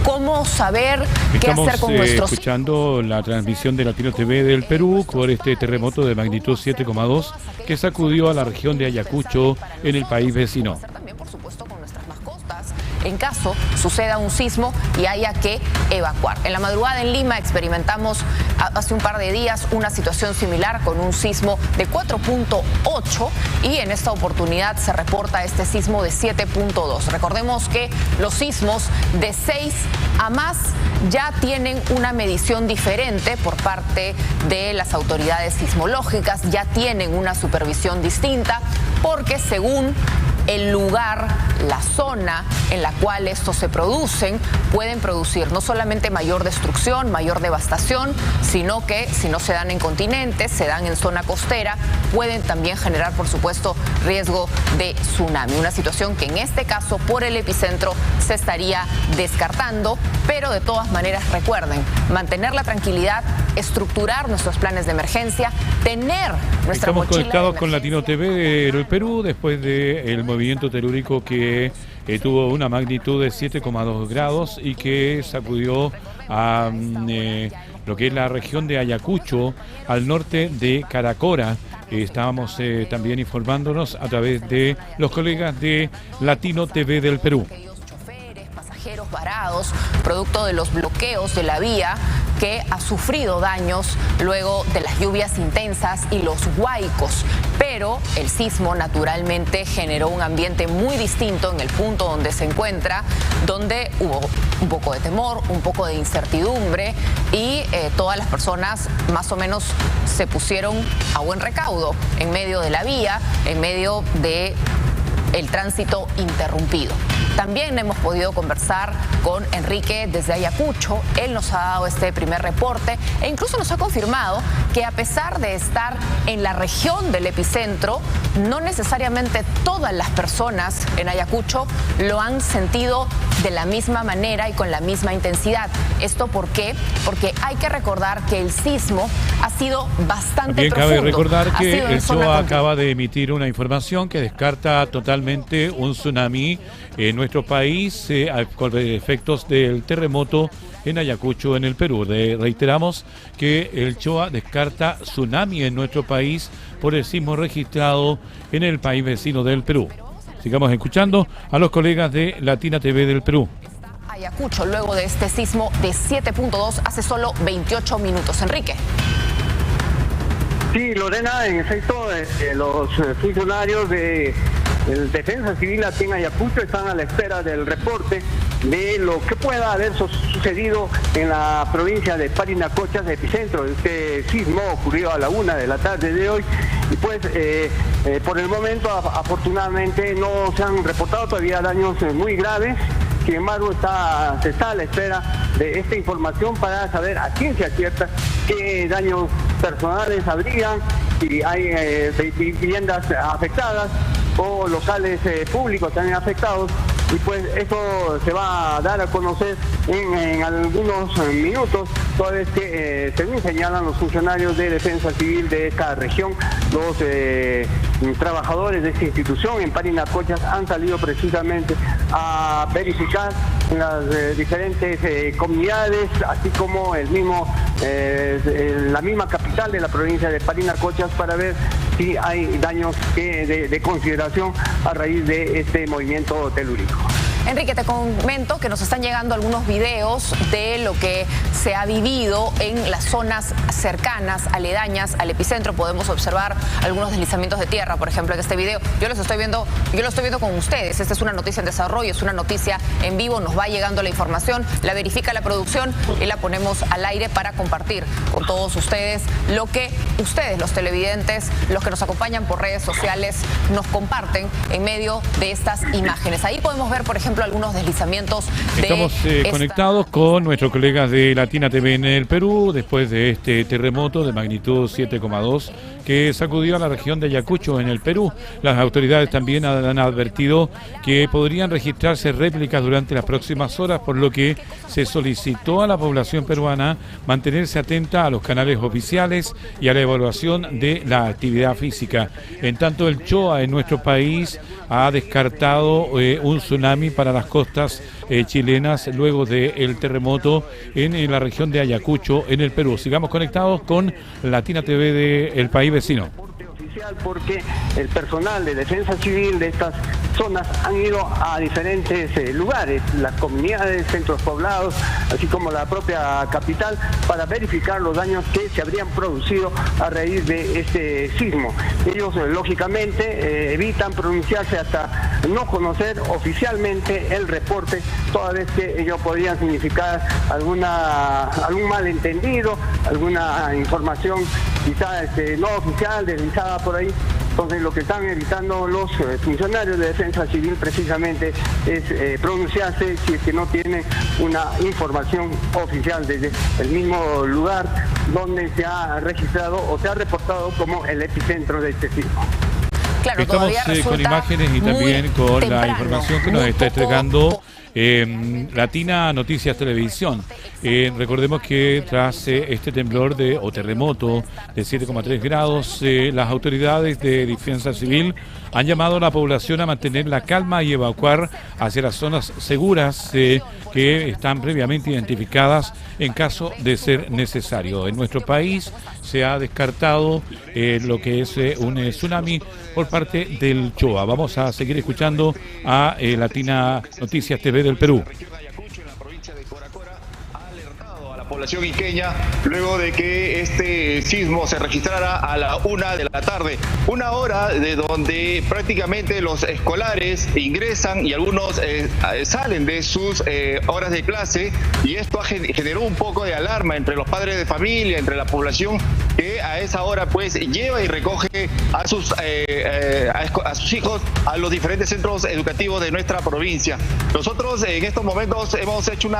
¿Cómo saber qué hacer con nuestros hijos? Escuchando la transmisión de Latino TV del Perú por este terremoto de magnitud 7,2 que sacudió a la región de Ayacucho en el país vecino. También, por supuesto, con nuestras mascotas, en caso suceda un sismo y haya que evacuar. En la madrugada en Lima experimentamos hace un par de días una situación similar con un sismo de 4.8 y en esta oportunidad se reporta este sismo de 7.2. Recordemos que los sismos de 6 a más ya tienen una medición diferente por parte de las autoridades sismológicas, ya tienen una supervisión distinta, porque según el lugar, la zona en la cual estos se producen, pueden producir no solamente mayor destrucción, mayor devastación, sino que si no se dan en continentes, se dan en zona costera, pueden también generar, por supuesto, riesgo de tsunami. Una situación que en este caso, por el epicentro, se estaría descartando, pero de todas maneras recuerden, mantener la tranquilidad, estructurar nuestros planes de emergencia, tener nuestra Estamos mochila conectados con Latino TV del Perú después del movimiento telúrico que tuvo una magnitud de 7,2 grados y que sacudió a lo que es la región de Ayacucho, al norte de Caracora. Estábamos también informándonos a través de los colegas de Latino TV del Perú. Pasajeros varados, producto de los bloqueos de la vía que ha sufrido daños luego de las lluvias intensas y los huaicos. Pero el sismo naturalmente generó un ambiente muy distinto en el punto donde se encuentra, donde hubo un poco de temor, un poco de incertidumbre y todas las personas más o menos se pusieron a buen recaudo en medio de la vía, en medio de el tránsito interrumpido. También hemos podido conversar con Enrique desde Ayacucho. Él nos ha dado este primer reporte e incluso nos ha confirmado que a pesar de estar en la región del epicentro, no necesariamente todas las personas en Ayacucho lo han sentido de la misma manera y con la misma intensidad. ¿Esto por qué? Porque hay que recordar que el sismo ha sido bastante También profundo. cabe recordar que el zona CHOA acaba de emitir una información que descarta totalmente un tsunami en nuestro país con efectos del terremoto en Ayacucho, en el Perú. Reiteramos que el CHOA descarta tsunami en nuestro país por el sismo registrado en el país vecino del Perú. Sigamos escuchando a los colegas de Latina TV del Perú. Ayacucho, luego de este sismo de 7.2 hace solo 28 minutos. Enrique. Sí, Lorena, en efecto, los funcionarios de Defensa Civil aquí en Ayacucho están a la espera del reporte de lo que pueda haber sucedido en la provincia de Parinacochas, epicentro. Este sismo ocurrió a la 1 de la tarde de hoy y pues por el momento afortunadamente no se han reportado todavía daños muy graves. Sin embargo, se está a la espera de esta información para saber a ciencia cierta qué daños personales habrían, si hay viviendas afectadas o locales públicos también afectados, y pues eso se va a dar a conocer en algunos minutos, toda vez que según señalan los funcionarios de Defensa Civil de esta región, los trabajadores de esta institución en Parinacochas han salido precisamente a verificar en las diferentes comunidades, así como la misma capital de la provincia de Parinacotchas, para ver si hay daños de consideración a raíz de este movimiento telúrico. Enrique, te comento que nos están llegando algunos videos de lo que se ha vivido en las zonas cercanas, aledañas al epicentro. Podemos observar algunos deslizamientos de tierra, por ejemplo, en este video. Yo lo estoy viendo con ustedes. Esta es una noticia en desarrollo, es una noticia en vivo. Nos va llegando la información, la verifica la producción y la ponemos al aire para compartir con todos ustedes lo que ustedes, los televidentes, los que nos acompañan por redes sociales, nos comparten en medio de estas imágenes. Ahí podemos ver, por ejemplo, algunos deslizamientos de Estamos conectados con nuestros colegas de Latina TV en el Perú después de este terremoto de magnitud 7,2 que sacudió a la región de Ayacucho en el Perú. Las autoridades también han advertido que podrían registrarse réplicas durante las próximas horas, por lo que se solicitó a la población peruana mantenerse atenta a los canales oficiales y a la evaluación de la actividad física. En tanto, el CHOA en nuestro país ha descartado un tsunami para las costas chilenas luego del terremoto en la región de Ayacucho en el Perú. Sigamos conectados con Latina TV del país vecino. Porque el personal de defensa civil de estas zonas han ido a diferentes lugares, las comunidades, centros poblados, así como la propia capital, para verificar los daños que se habrían producido a raíz de este sismo. Ellos, lógicamente, evitan pronunciarse hasta no conocer oficialmente el reporte, toda vez que ello podría significar algún malentendido, alguna información quizá no oficial, deslizada por ahí. Entonces, lo que están evitando los funcionarios de defensa civil precisamente es pronunciarse si es que no tienen una información oficial desde el mismo lugar donde se ha registrado o se ha reportado como el epicentro de este sismo. Claro, estamos con imágenes y también con temprano, la información que nos está entregando Latina Noticias Televisión. Recordemos que tras este temblor o terremoto de 7,3 grados, las autoridades de defensa civil han llamado a la población a mantener la calma y evacuar hacia las zonas seguras que están previamente identificadas en caso de ser necesario. En nuestro país se ha descartado lo que es un tsunami por parte del CHOA. Vamos a seguir escuchando a Latina Noticias TV del Perú. Población iqueña luego de que este sismo se registrara a la 1 de la tarde, una hora de donde prácticamente los escolares ingresan y algunos salen de sus horas de clase, y esto generó un poco de alarma entre los padres de familia, entre la población que a esa hora pues lleva y recoge a sus hijos a los diferentes centros educativos de nuestra provincia. Nosotros en estos momentos hemos hecho un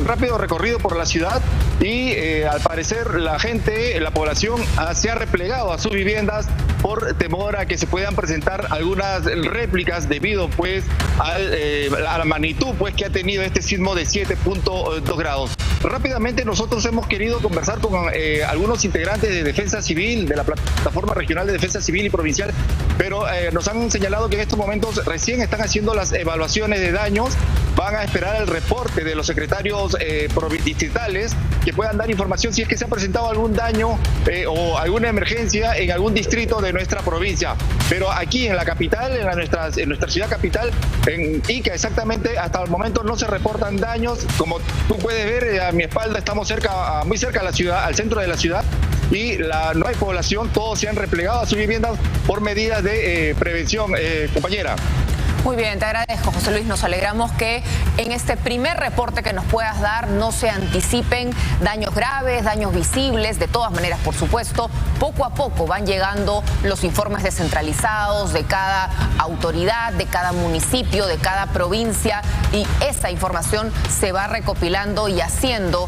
rápido recorrido por la ciudad y al parecer la población se ha replegado a sus viviendas por temor a que se puedan presentar algunas réplicas debido pues a la magnitud pues que ha tenido este sismo de 7.2 grados. Rápidamente nosotros hemos querido conversar con algunos integrantes de Defensa Civil, de la Plataforma Regional de Defensa Civil y Provincial, pero nos han señalado que en estos momentos recién están haciendo las evaluaciones de daños, van a esperar el reporte de los secretarios distritales que puedan dar información si es que se ha presentado algún daño o alguna emergencia en algún distrito de nuestra provincia. Pero aquí en la capital, en nuestra ciudad capital, en Ica exactamente, hasta el momento no se reportan daños. Como tú puedes ver, a mi espalda estamos muy cerca a la ciudad, al centro de la ciudad, y no hay población, todos se han replegado a sus viviendas por medidas de prevención, compañera. Muy bien, te agradezco, José Luis. Nos alegramos que en este primer reporte que nos puedas dar no se anticipen daños graves, daños visibles. De todas maneras, por supuesto, poco a poco van llegando los informes descentralizados de cada autoridad, de cada municipio, de cada provincia, y esa información se va recopilando y haciendo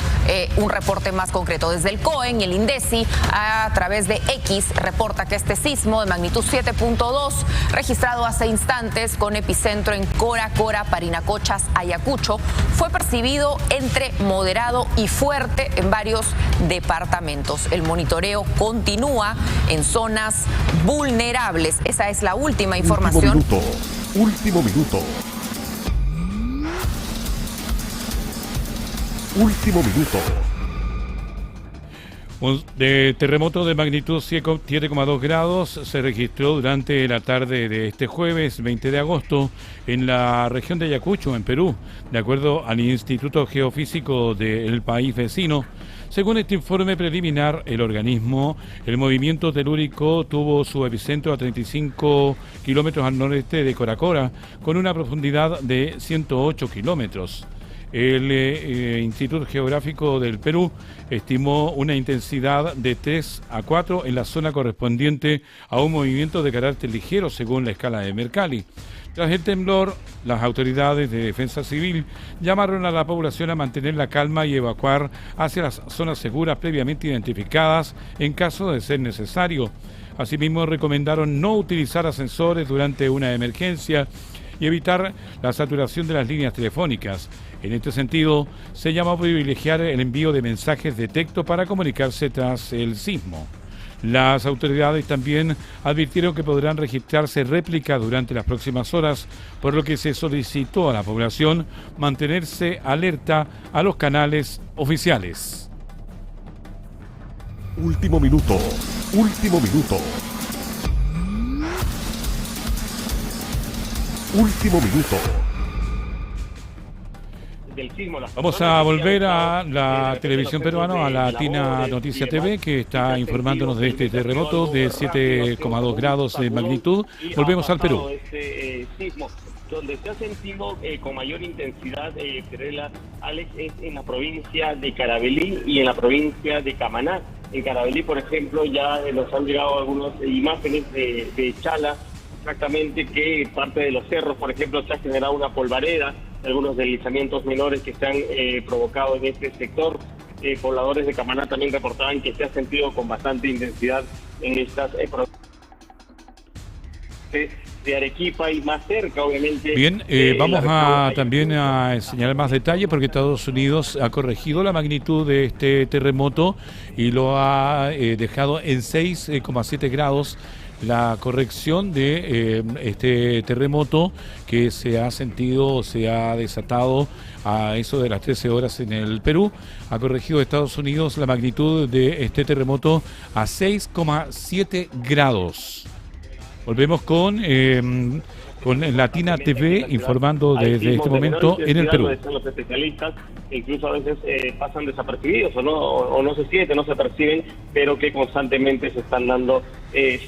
un reporte más concreto. Desde el COEN y el INDECI, a través de X, reporta que este sismo de magnitud 7.2, registrado hace instantes con epicentro en Cora Cora, Parinacotchas, Ayacucho, fue percibido entre moderado y fuerte en varios departamentos. El monitoreo continúa en zonas vulnerables. Esa es la última información. Último minuto. Último minuto. De terremoto de magnitud 7,2 grados se registró durante la tarde de este jueves 20 de agosto en la región de Ayacucho, en Perú, de acuerdo al Instituto Geofísico del país vecino. Según este informe preliminar, el movimiento telúrico tuvo su epicentro a 35 kilómetros al noreste de Coracora, con una profundidad de 108 kilómetros. El Instituto Geográfico del Perú estimó una intensidad de 3 a 4 en la zona correspondiente a un movimiento de carácter ligero según la escala de Mercalli. Tras el temblor, las autoridades de defensa civil llamaron a la población a mantener la calma y evacuar hacia las zonas seguras previamente identificadas en caso de ser necesario. Asimismo, recomendaron no utilizar ascensores durante una emergencia y evitar la saturación de las líneas telefónicas. En este sentido, se llama a privilegiar el envío de mensajes de texto para comunicarse tras el sismo. Las autoridades también advirtieron que podrán registrarse réplicas durante las próximas horas, por lo que se solicitó a la población mantenerse alerta a los canales oficiales. Último minuto. Último minuto. Último minuto. Vamos a volver a la televisión peruana, a Latina Noticia TV, que está informándonos de este terremoto de 7,2 grados de magnitud. Volvemos al Perú. Sismo, donde se ha sentido con mayor intensidad, Fiorella, Alex, es en la provincia de Carabalí y en la provincia de Camaná. En Carabalí, por ejemplo, ya nos han llegado algunas imágenes de Chala, exactamente, que parte de los cerros, por ejemplo, se ha generado una polvareda, algunos deslizamientos menores que se han provocado en este sector. Pobladores de Camaná también reportaban que se ha sentido con bastante intensidad en estas provincias de Arequipa y más cerca, obviamente. Bien, vamos también a señalar más detalles porque Estados Unidos ha corregido la magnitud de este terremoto y lo ha dejado en 6,7 grados. La corrección de este terremoto que se ha sentido, se ha desatado a eso de las 13 horas en el Perú, ha corregido Estados Unidos la magnitud de este terremoto a 6,7 grados. Volvemos con Latina TV informando desde este momento en el Perú. Los especialistas incluso a veces pasan desapercibidos o no se sienten, no se perciben, pero que constantemente se están dando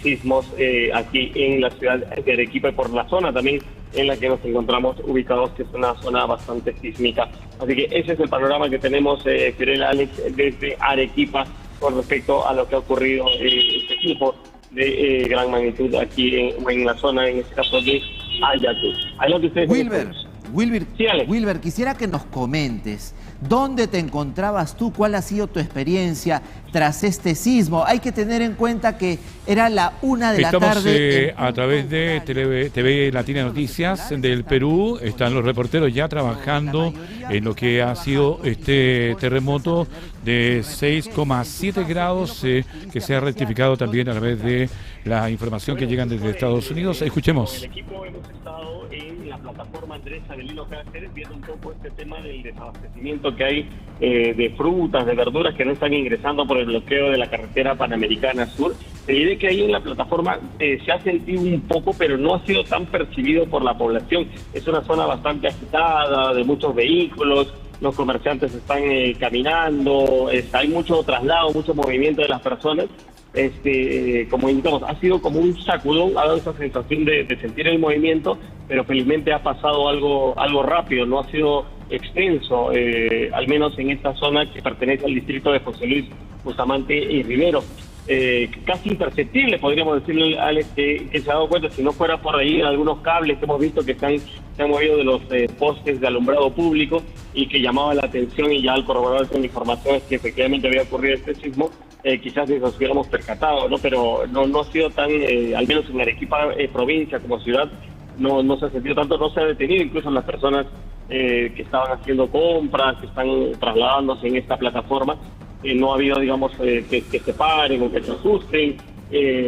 sismos aquí en la ciudad de Arequipa y por la zona también en la que nos encontramos ubicados, que es una zona bastante sísmica. Así que ese es el panorama que tenemos, Fiorella, Alex, desde Arequipa con respecto a lo que ha ocurrido este tipo de gran magnitud aquí en la zona, en este caso de Ayacucho. Wilber, quisiera que nos comentes dónde te encontrabas tú, cuál ha sido tu experiencia tras este sismo. Hay que tener en cuenta que era la 1 de la tarde. A través de TV Latina Noticias del Perú, están los reporteros ya trabajando en lo que ha sido este terremoto de 6,7 grados que se ha rectificado también a través de la información que llegan desde Estados Unidos. Escuchemos. El equipo hemos estado en la plataforma Andrés Avelino Cáceres viendo un poco este tema del desabastecimiento que hay de frutas, de verduras que no están ingresando por el bloqueo de la carretera Panamericana Sur. Te diré que ahí en la plataforma se ha sentido un poco, pero no ha sido tan percibido por la población. Es una zona bastante agitada, de muchos vehículos, los comerciantes están caminando, hay mucho traslado, mucho movimiento de las personas. Como indicamos, ha sido como un sacudón, ha dado esa sensación de sentir el movimiento, pero felizmente ha pasado algo rápido, no ha sido extenso, al menos en esta zona que pertenece al distrito de José Luis Bustamante y Rivero. Casi imperceptible, podríamos decirle, Alex, que se ha dado cuenta, si no fuera por ahí algunos cables que hemos visto que se han movido de los postes de alumbrado público y que llamaba la atención, y ya al corroborar con informaciones que efectivamente había ocurrido este sismo, quizás nos hubiéramos percatado, ¿no? Pero no ha sido tan, al menos en Arequipa provincia como ciudad, no se ha sentido tanto, no se ha detenido incluso las personas que estaban haciendo compras, que están trasladándose en esta plataforma. No ha habido, digamos, que se paren o que se asusten.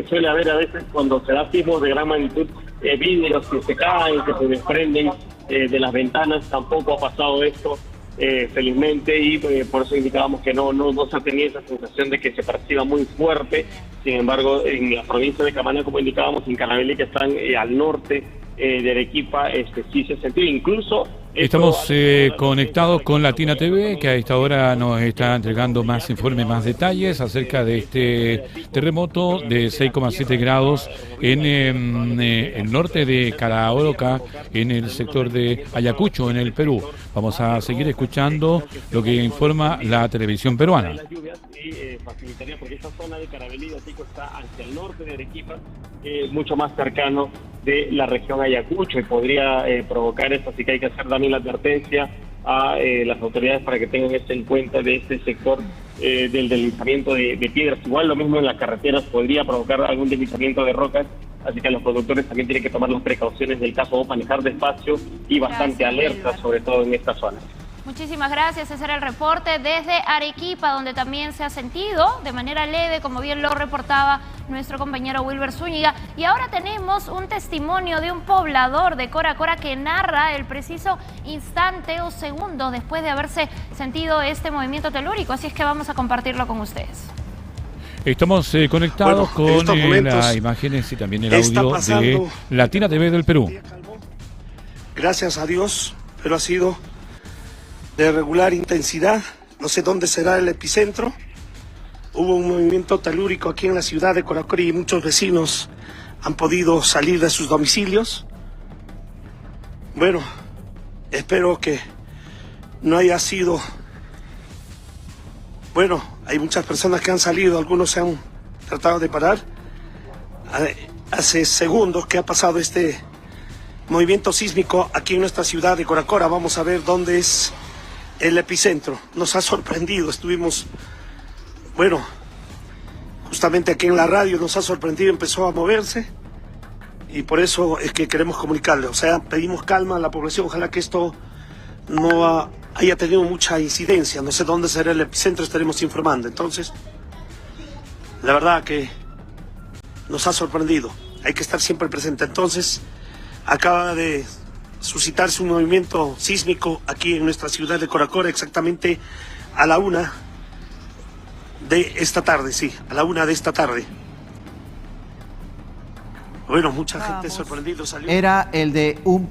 Suele haber a veces, cuando se da sismos de gran magnitud, vidrios que se caen, que se desprenden de las ventanas. Tampoco ha pasado esto felizmente, y por eso indicábamos que no se tenía esa sensación de que se perciba muy fuerte. Sin embargo, en la provincia de Camaná, como indicábamos, en Canabelli, que están al norte de Arequipa, sí se sintió. Incluso estamos conectados con Latina TV, que a esta hora nos está entregando más informes, más detalles acerca de este terremoto de 6,7 grados en el norte de Caraboca, en el sector de Ayacucho, en el Perú. Vamos a seguir escuchando lo que informa la televisión peruana. Facilitaría, porque esta zona de Carabelí de Atico está hacia el norte de Arequipa, mucho más cercano de la región Ayacucho, y podría provocar esto, así que hay que hacer también la advertencia a las autoridades para que tengan esto en cuenta de este sector del deslizamiento de piedras. Igual lo mismo en las carreteras podría provocar algún deslizamiento de rocas, así que los conductores también tienen que tomar las precauciones del caso, o manejar despacio y bastante alerta, sobre todo en esta zona. Muchísimas gracias, ese era el reporte desde Arequipa, donde también se ha sentido de manera leve, como bien lo reportaba nuestro compañero Wilber Zúñiga. Y ahora tenemos un testimonio de un poblador de Cora Cora que narra el preciso instante o segundo después de haberse sentido este movimiento telúrico, así es que vamos a compartirlo con ustedes. Estamos conectados con las imágenes y también el audio de Latina TV del Perú. Gracias a Dios, pero ha sido de regular intensidad. No sé dónde será el epicentro. Hubo un movimiento telúrico aquí en la ciudad de Cora Cora y muchos vecinos han podido salir de sus domicilios. Bueno, espero que no haya sido... Bueno, hay muchas personas que han salido, algunos se han tratado de parar. Hace segundos que ha pasado este movimiento sísmico aquí en nuestra ciudad de Cora Cora. Vamos a ver dónde es el epicentro. Nos ha sorprendido, estuvimos, bueno, justamente aquí en la radio nos ha sorprendido, empezó a moverse y por eso es que queremos comunicarle. O sea, pedimos calma a la población, ojalá que esto no haya tenido mucha incidencia. No sé dónde será el epicentro, estaremos informando. Entonces, la verdad que nos ha sorprendido, hay que estar siempre presente. Entonces, acaba de suscitarse un movimiento sísmico aquí en nuestra ciudad de Cora Cora, exactamente a la 1 de esta tarde, sí, a la 1 de esta tarde. Bueno, mucha gente sorprendida salió. Era el de un...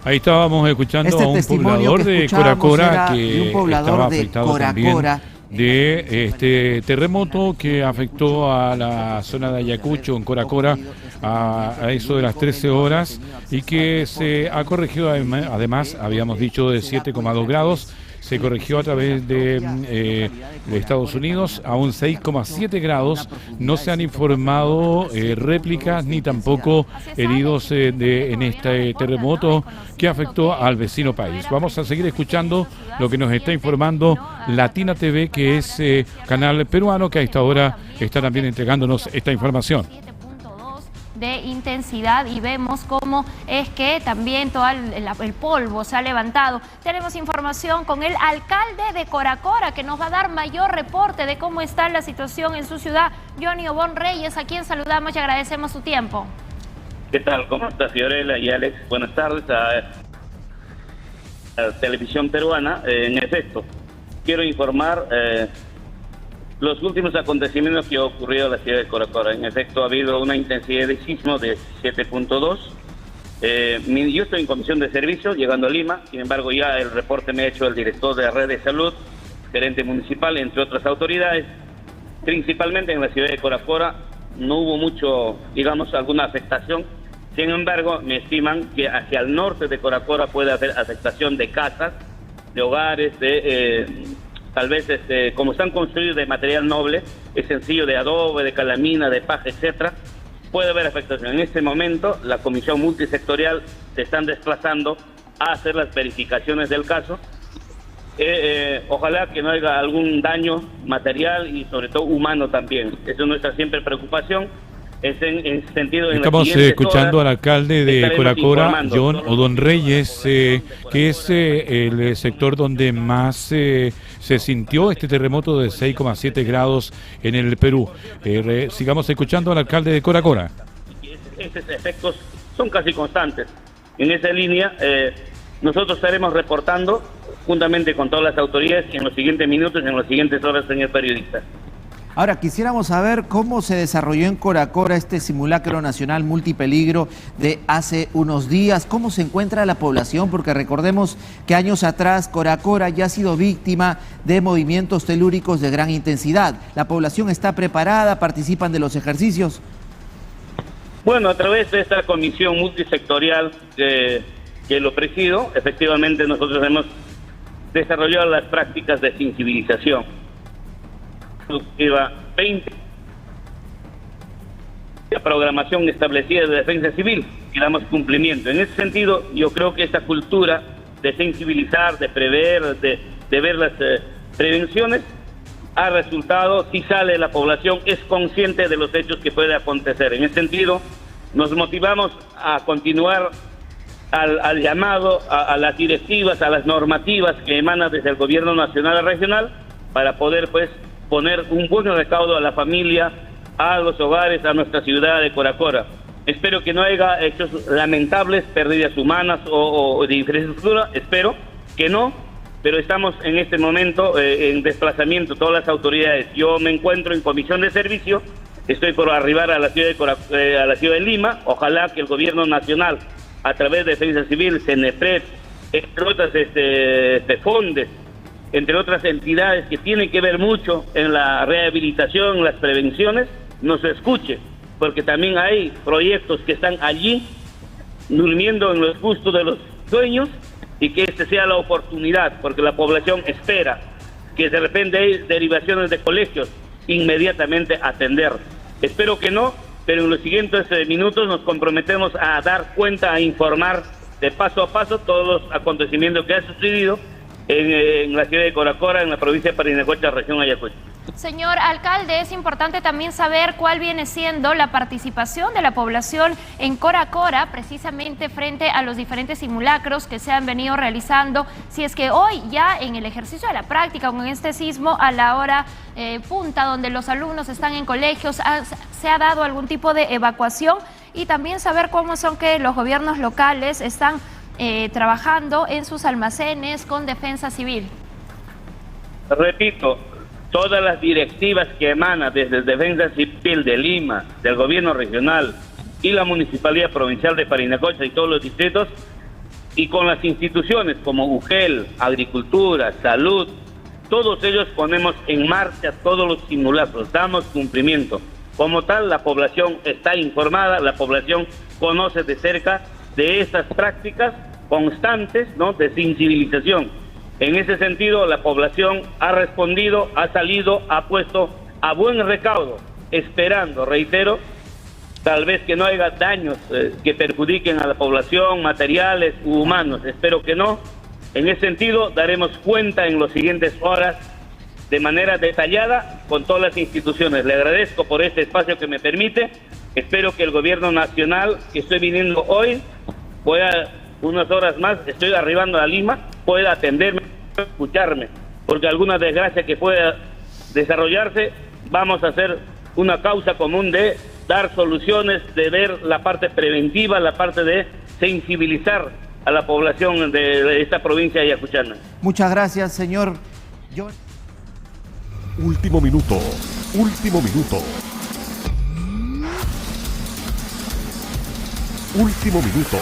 Ahí estábamos escuchando a un poblador de Cora Cora que estaba afectado también de este terremoto que afectó a la zona de Ayacucho, en Cora Cora, a eso de las 13 horas, y que se ha corregido, además, habíamos dicho de 7,2 grados, se corrigió a través de Estados Unidos a un 6,7 grados. No se han informado réplicas ni tampoco heridos en este terremoto que afectó al vecino país. Vamos a seguir escuchando lo que nos está informando Latina TV, que es canal peruano, que a esta hora está también entregándonos esta información de intensidad, y vemos cómo es que también todo el polvo se ha levantado. Tenemos información con el alcalde de Cora Cora, que nos va a dar mayor reporte de cómo está la situación en su ciudad, Johnny Obón Reyes, a quien saludamos y agradecemos su tiempo. ¿Qué tal? ¿Cómo está, Fiorella y Alex? Buenas tardes a Televisión Peruana. En efecto, quiero informar los últimos acontecimientos que ha ocurrido en la ciudad de Cora Cora. En efecto, ha habido una intensidad de sismo de 7.2. Yo estoy en comisión de servicio, llegando a Lima. Sin embargo, ya el reporte me ha hecho el director de la red de salud, gerente municipal, entre otras autoridades. Principalmente en la ciudad de Cora Cora no hubo mucho, digamos, alguna afectación. Sin embargo, me estiman que hacia el norte de Cora Cora puede haber afectación de casas, de hogares, tal vez como están construidos de material noble, es sencillo, de adobe, de calamina, de paja, etcétera, puede haber afectación. En este momento, la comisión multisectorial se están desplazando a hacer las verificaciones del caso. Ojalá que no haya algún daño material y sobre todo humano también. Eso es nuestra siempre preocupación. Es en sentido. Estamos escuchando al alcalde de Cora Cora, John Obón Reyes, que es el sector donde más se sintió este terremoto de 6,7 grados en el Perú. Sigamos escuchando al alcalde de Cora Cora. Estos efectos son casi constantes. En esa línea, nosotros estaremos reportando juntamente con todas las autoridades en los siguientes minutos, en las siguientes horas, señor periodista. Ahora, quisiéramos saber cómo se desarrolló en Coracora este simulacro nacional multipeligro de hace unos días, cómo se encuentra la población, porque recordemos que años atrás Coracora ya ha sido víctima de movimientos telúricos de gran intensidad. ¿La población está preparada? ¿Participan de los ejercicios? Bueno, a través de esta comisión multisectorial que lo presido, efectivamente nosotros hemos desarrollado las prácticas de sensibilización. Lleva 20 la programación establecida de defensa civil y damos cumplimiento. En ese sentido, yo creo que esta cultura de sensibilizar, de prever, de ver las prevenciones, ha resultado, si sale la población, es consciente de los hechos que puede acontecer. En ese sentido, nos motivamos a continuar al llamado, a las directivas, a las normativas que emanan desde el gobierno nacional y regional, para poder, pues, poner un buen recaudo a la familia, a los hogares, a nuestra ciudad de Coracora. Espero que no haya hechos lamentables, pérdidas humanas o de infraestructura, espero que no, pero estamos en este momento en desplazamiento, todas las autoridades. Yo me encuentro en comisión de servicio, estoy por arribar a la ciudad a la ciudad de Lima. Ojalá que el gobierno nacional, a través de Defensa Civil, CENEPRED, entre otras FONDES, entre otras entidades que tienen que ver mucho en la rehabilitación, en las prevenciones, nos escuche, porque también hay proyectos que están allí, durmiendo en los gustos de los dueños, y que este sea la oportunidad, porque la población espera que de repente hay derivaciones de colegios, inmediatamente atender. Espero que no, pero en los siguientes minutos nos comprometemos a dar cuenta, a informar de paso a paso todos los acontecimientos que han sucedido en la ciudad de Coracora, en la provincia de Parinacota, región Ayacucho. Señor alcalde, es importante también saber cuál viene siendo la participación de la población en Coracora, precisamente frente a los diferentes simulacros que se han venido realizando. Si es que hoy ya en el ejercicio de la práctica, con este sismo a la hora punta, donde los alumnos están en colegios, se ha dado algún tipo de evacuación, y también saber cómo son que los gobiernos locales están trabajando en sus almacenes con defensa civil. Repito, todas las directivas que emanan desde Defensa Civil de Lima, del gobierno regional y la Municipalidad Provincial de Parinacota y todos los distritos, y con las instituciones como UGEL, Agricultura, Salud, todos ellos ponemos en marcha todos los simulacros, damos cumplimiento. Como tal, la población está informada, la población conoce de cerca de estas prácticas constantes, ¿no?, de sensibilización. En ese sentido, la población ha respondido, ha salido, ha puesto a buen recaudo, esperando, reitero, tal vez que no haya daños que perjudiquen a la población, materiales u humanos. Espero que no. En ese sentido, daremos cuenta en las siguientes horas de manera detallada con todas las instituciones. Le agradezco por este espacio que me permite. Espero que el gobierno nacional, que estoy viniendo hoy, pueda, unas horas más, estoy arribando a Lima, pueda atenderme, escucharme, porque alguna desgracia que pueda desarrollarse, vamos a hacer una causa común de dar soluciones, de ver la parte preventiva, la parte de sensibilizar a la población de esta provincia ayacuchana. Muchas gracias, señor. Último minuto, último minuto. Último minuto.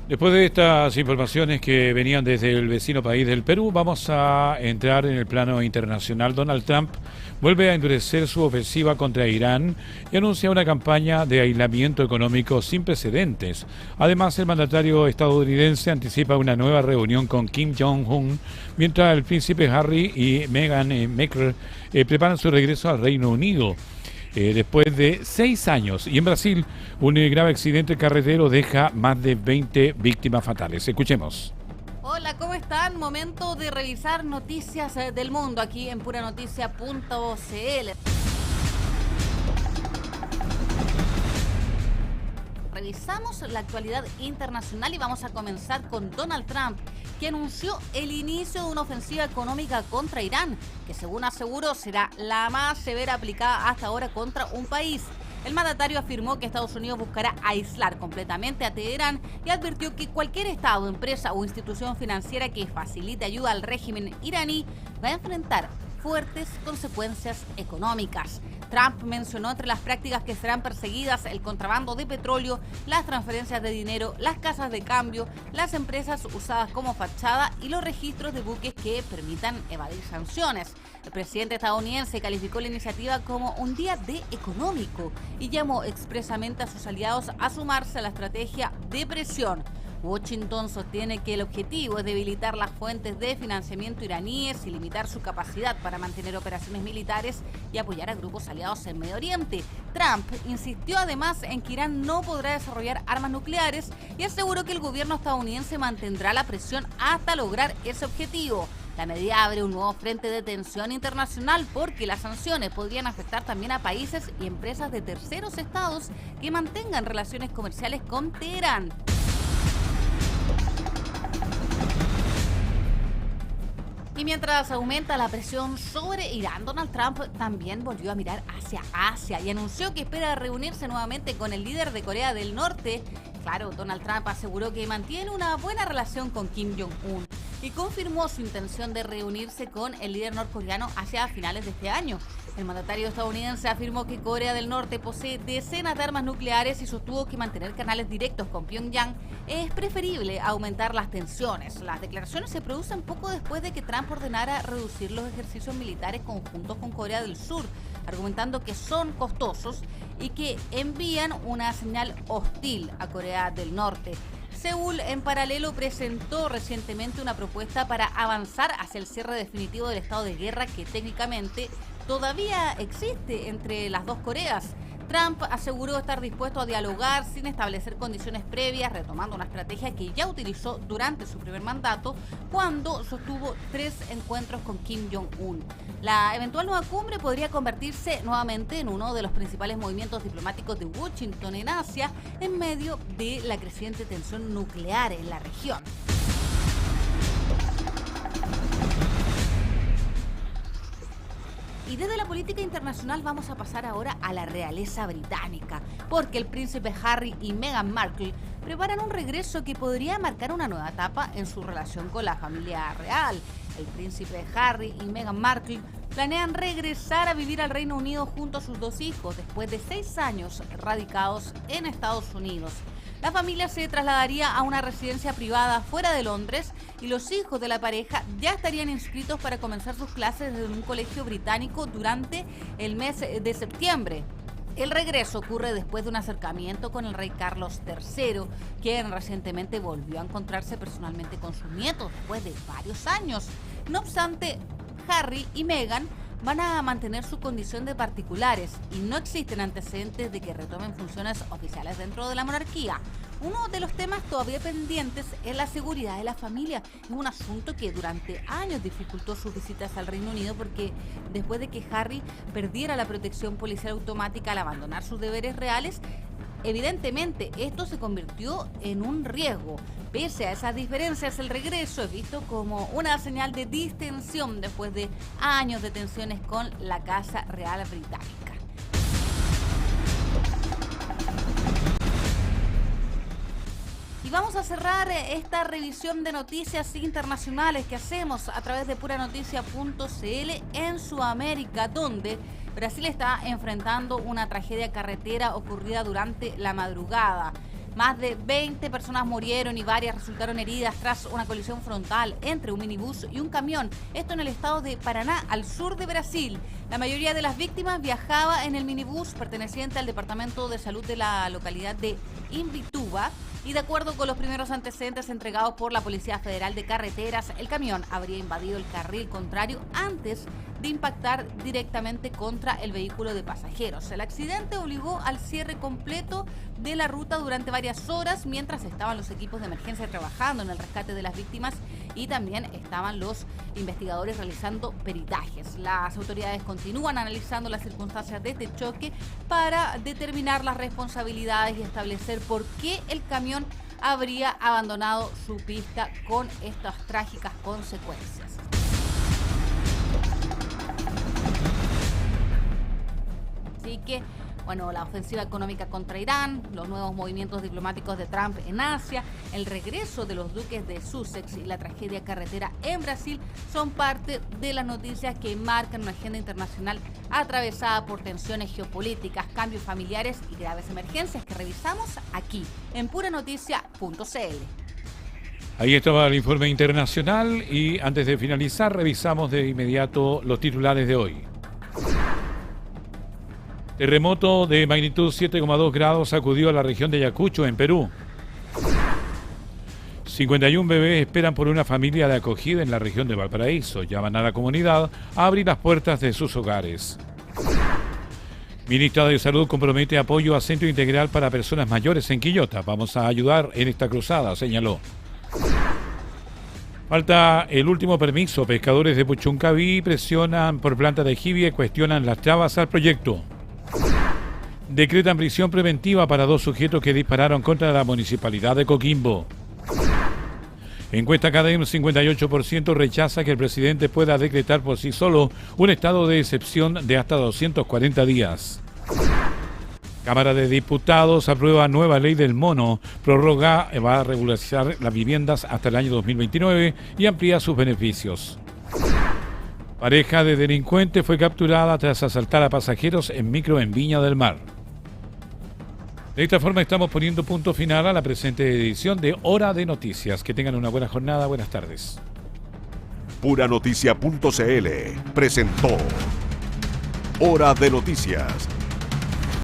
Después de estas informaciones que venían desde el vecino país del Perú, vamos a entrar en el plano internacional. Donald Trump vuelve a endurecer su ofensiva contra Irán y anuncia una campaña de aislamiento económico sin precedentes. Además, el mandatario estadounidense anticipa una nueva reunión con Kim Jong-un, mientras el príncipe Harry y Meghan Markle preparan su regreso al Reino Unido. Después de 6 años. Y en Brasil, un grave accidente carretero deja más de 20 víctimas fatales. Escuchemos. Hola, ¿cómo están? Momento de revisar noticias del mundo aquí en puranoticia.cl. Revisamos la actualidad internacional y vamos a comenzar con Donald Trump, que anunció el inicio de una ofensiva económica contra Irán, que según aseguró será la más severa aplicada hasta ahora contra un país. El mandatario afirmó que Estados Unidos buscará aislar completamente a Teherán y advirtió que cualquier estado, empresa o institución financiera que facilite ayuda al régimen iraní va a enfrentar fuertes consecuencias económicas. Trump mencionó entre las prácticas que serán perseguidas el contrabando de petróleo, las transferencias de dinero, las casas de cambio, las empresas usadas como fachada y los registros de buques que permitan evadir sanciones. El presidente estadounidense calificó la iniciativa como un día D económico y llamó expresamente a sus aliados a sumarse a la estrategia de presión. Washington sostiene que el objetivo es debilitar las fuentes de financiamiento iraníes y limitar su capacidad para mantener operaciones militares y apoyar a grupos aliados en Medio Oriente. Trump insistió además en que Irán no podrá desarrollar armas nucleares y aseguró que el gobierno estadounidense mantendrá la presión hasta lograr ese objetivo. La medida abre un nuevo frente de tensión internacional porque las sanciones podrían afectar también a países y empresas de terceros estados que mantengan relaciones comerciales con Teherán. Y mientras aumenta la presión sobre Irán, Donald Trump también volvió a mirar hacia Asia y anunció que espera reunirse nuevamente con el líder de Corea del Norte. Claro, Donald Trump aseguró que mantiene una buena relación con Kim Jong-un y confirmó su intención de reunirse con el líder norcoreano hacia finales de este año. El mandatario estadounidense afirmó que Corea del Norte posee decenas de armas nucleares y sostuvo que mantener canales directos con Pyongyang es preferible a aumentar las tensiones. Las declaraciones se producen poco después de que Trump ordenara reducir los ejercicios militares conjuntos con Corea del Sur, argumentando que son costosos y que envían una señal hostil a Corea del Norte. Seúl, en paralelo, presentó recientemente una propuesta para avanzar hacia el cierre definitivo del estado de guerra que técnicamente todavía existe entre las dos Coreas. Trump aseguró estar dispuesto a dialogar sin establecer condiciones previas, retomando una estrategia que ya utilizó durante su primer mandato cuando sostuvo 3 encuentros con Kim Jong-un. La eventual nueva cumbre podría convertirse nuevamente en uno de los principales movimientos diplomáticos de Washington en Asia en medio de la creciente tensión nuclear en la región. Y desde la política internacional vamos a pasar ahora a la realeza británica, porque el príncipe Harry y Meghan Markle preparan un regreso que podría marcar una nueva etapa en su relación con la familia real. El príncipe Harry y Meghan Markle planean regresar a vivir al Reino Unido junto a sus 2 hijos después de 6 años radicados en Estados Unidos. La familia se trasladaría a una residencia privada fuera de Londres y los hijos de la pareja ya estarían inscritos para comenzar sus clases en un colegio británico durante el mes de septiembre. El regreso ocurre después de un acercamiento con el rey Carlos III, quien recientemente volvió a encontrarse personalmente con sus nietos después de varios años. No obstante, Harry y Meghan van a mantener su condición de particulares y no existen antecedentes de que retomen funciones oficiales dentro de la monarquía. Uno de los temas todavía pendientes es la seguridad de la familia. Es un asunto que durante años dificultó sus visitas al Reino Unido porque después de que Harry perdiera la protección policial automática al abandonar sus deberes reales, evidentemente esto se convirtió en un riesgo. Pese a esas diferencias, el regreso es visto como una señal de distensión después de años de tensiones con la Casa Real Británica. Y vamos a cerrar esta revisión de noticias internacionales que hacemos a través de puranoticias.cl en Sudamérica, donde Brasil está enfrentando una tragedia carretera ocurrida durante la madrugada. Más de 20 personas murieron y varias resultaron heridas tras una colisión frontal entre un minibús y un camión. Esto en el estado de Paraná, al sur de Brasil. La mayoría de las víctimas viajaba en el minibús perteneciente al Departamento de Salud de la localidad de Imbituba. Y de acuerdo con los primeros antecedentes entregados por la Policía Federal de Carreteras, el camión habría invadido el carril contrario antes de impactar directamente contra el vehículo de pasajeros. El accidente obligó al cierre completo de la ruta durante varias horas mientras estaban los equipos de emergencia trabajando en el rescate de las víctimas y también estaban los investigadores realizando peritajes. Las autoridades continúan analizando las circunstancias de este choque para determinar las responsabilidades y establecer por qué el camión habría abandonado su pista con estas trágicas consecuencias. Así que Bueno, la ofensiva económica contra Irán, los nuevos movimientos diplomáticos de Trump en Asia, el regreso de los duques de Sussex y la tragedia carretera en Brasil son parte de las noticias que marcan una agenda internacional atravesada por tensiones geopolíticas, cambios familiares y graves emergencias que revisamos aquí en puranoticia.cl. Ahí estaba el informe internacional y antes de finalizar revisamos de inmediato los titulares de hoy. Terremoto de magnitud 7,2 grados sacudió a la región de Ayacucho, en Perú. 51 bebés esperan por una familia de acogida en la región de Valparaíso. Llaman a la comunidad a abrir las puertas de sus hogares. Ministra de Salud compromete apoyo a centro integral para personas mayores en Quillota. Vamos a ayudar en esta cruzada, señaló. Falta el último permiso. Pescadores de Puchuncaví presionan por planta de Jibia y cuestionan las trabas al proyecto. Decretan prisión preventiva para 2 sujetos que dispararon contra la municipalidad de Coquimbo. Encuesta CADEM, 58% rechaza que el presidente pueda decretar por sí solo un estado de excepción de hasta 240 días. Cámara de Diputados aprueba nueva ley del mono, prorroga, va a regularizar las viviendas hasta el año 2029 y amplía sus beneficios. Pareja de delincuentes fue capturada tras asaltar a pasajeros en micro en Viña del Mar. De esta forma estamos poniendo punto final a la presente edición de Hora de Noticias. Que tengan una buena jornada, buenas tardes. Puranoticia.cl presentó Hora de Noticias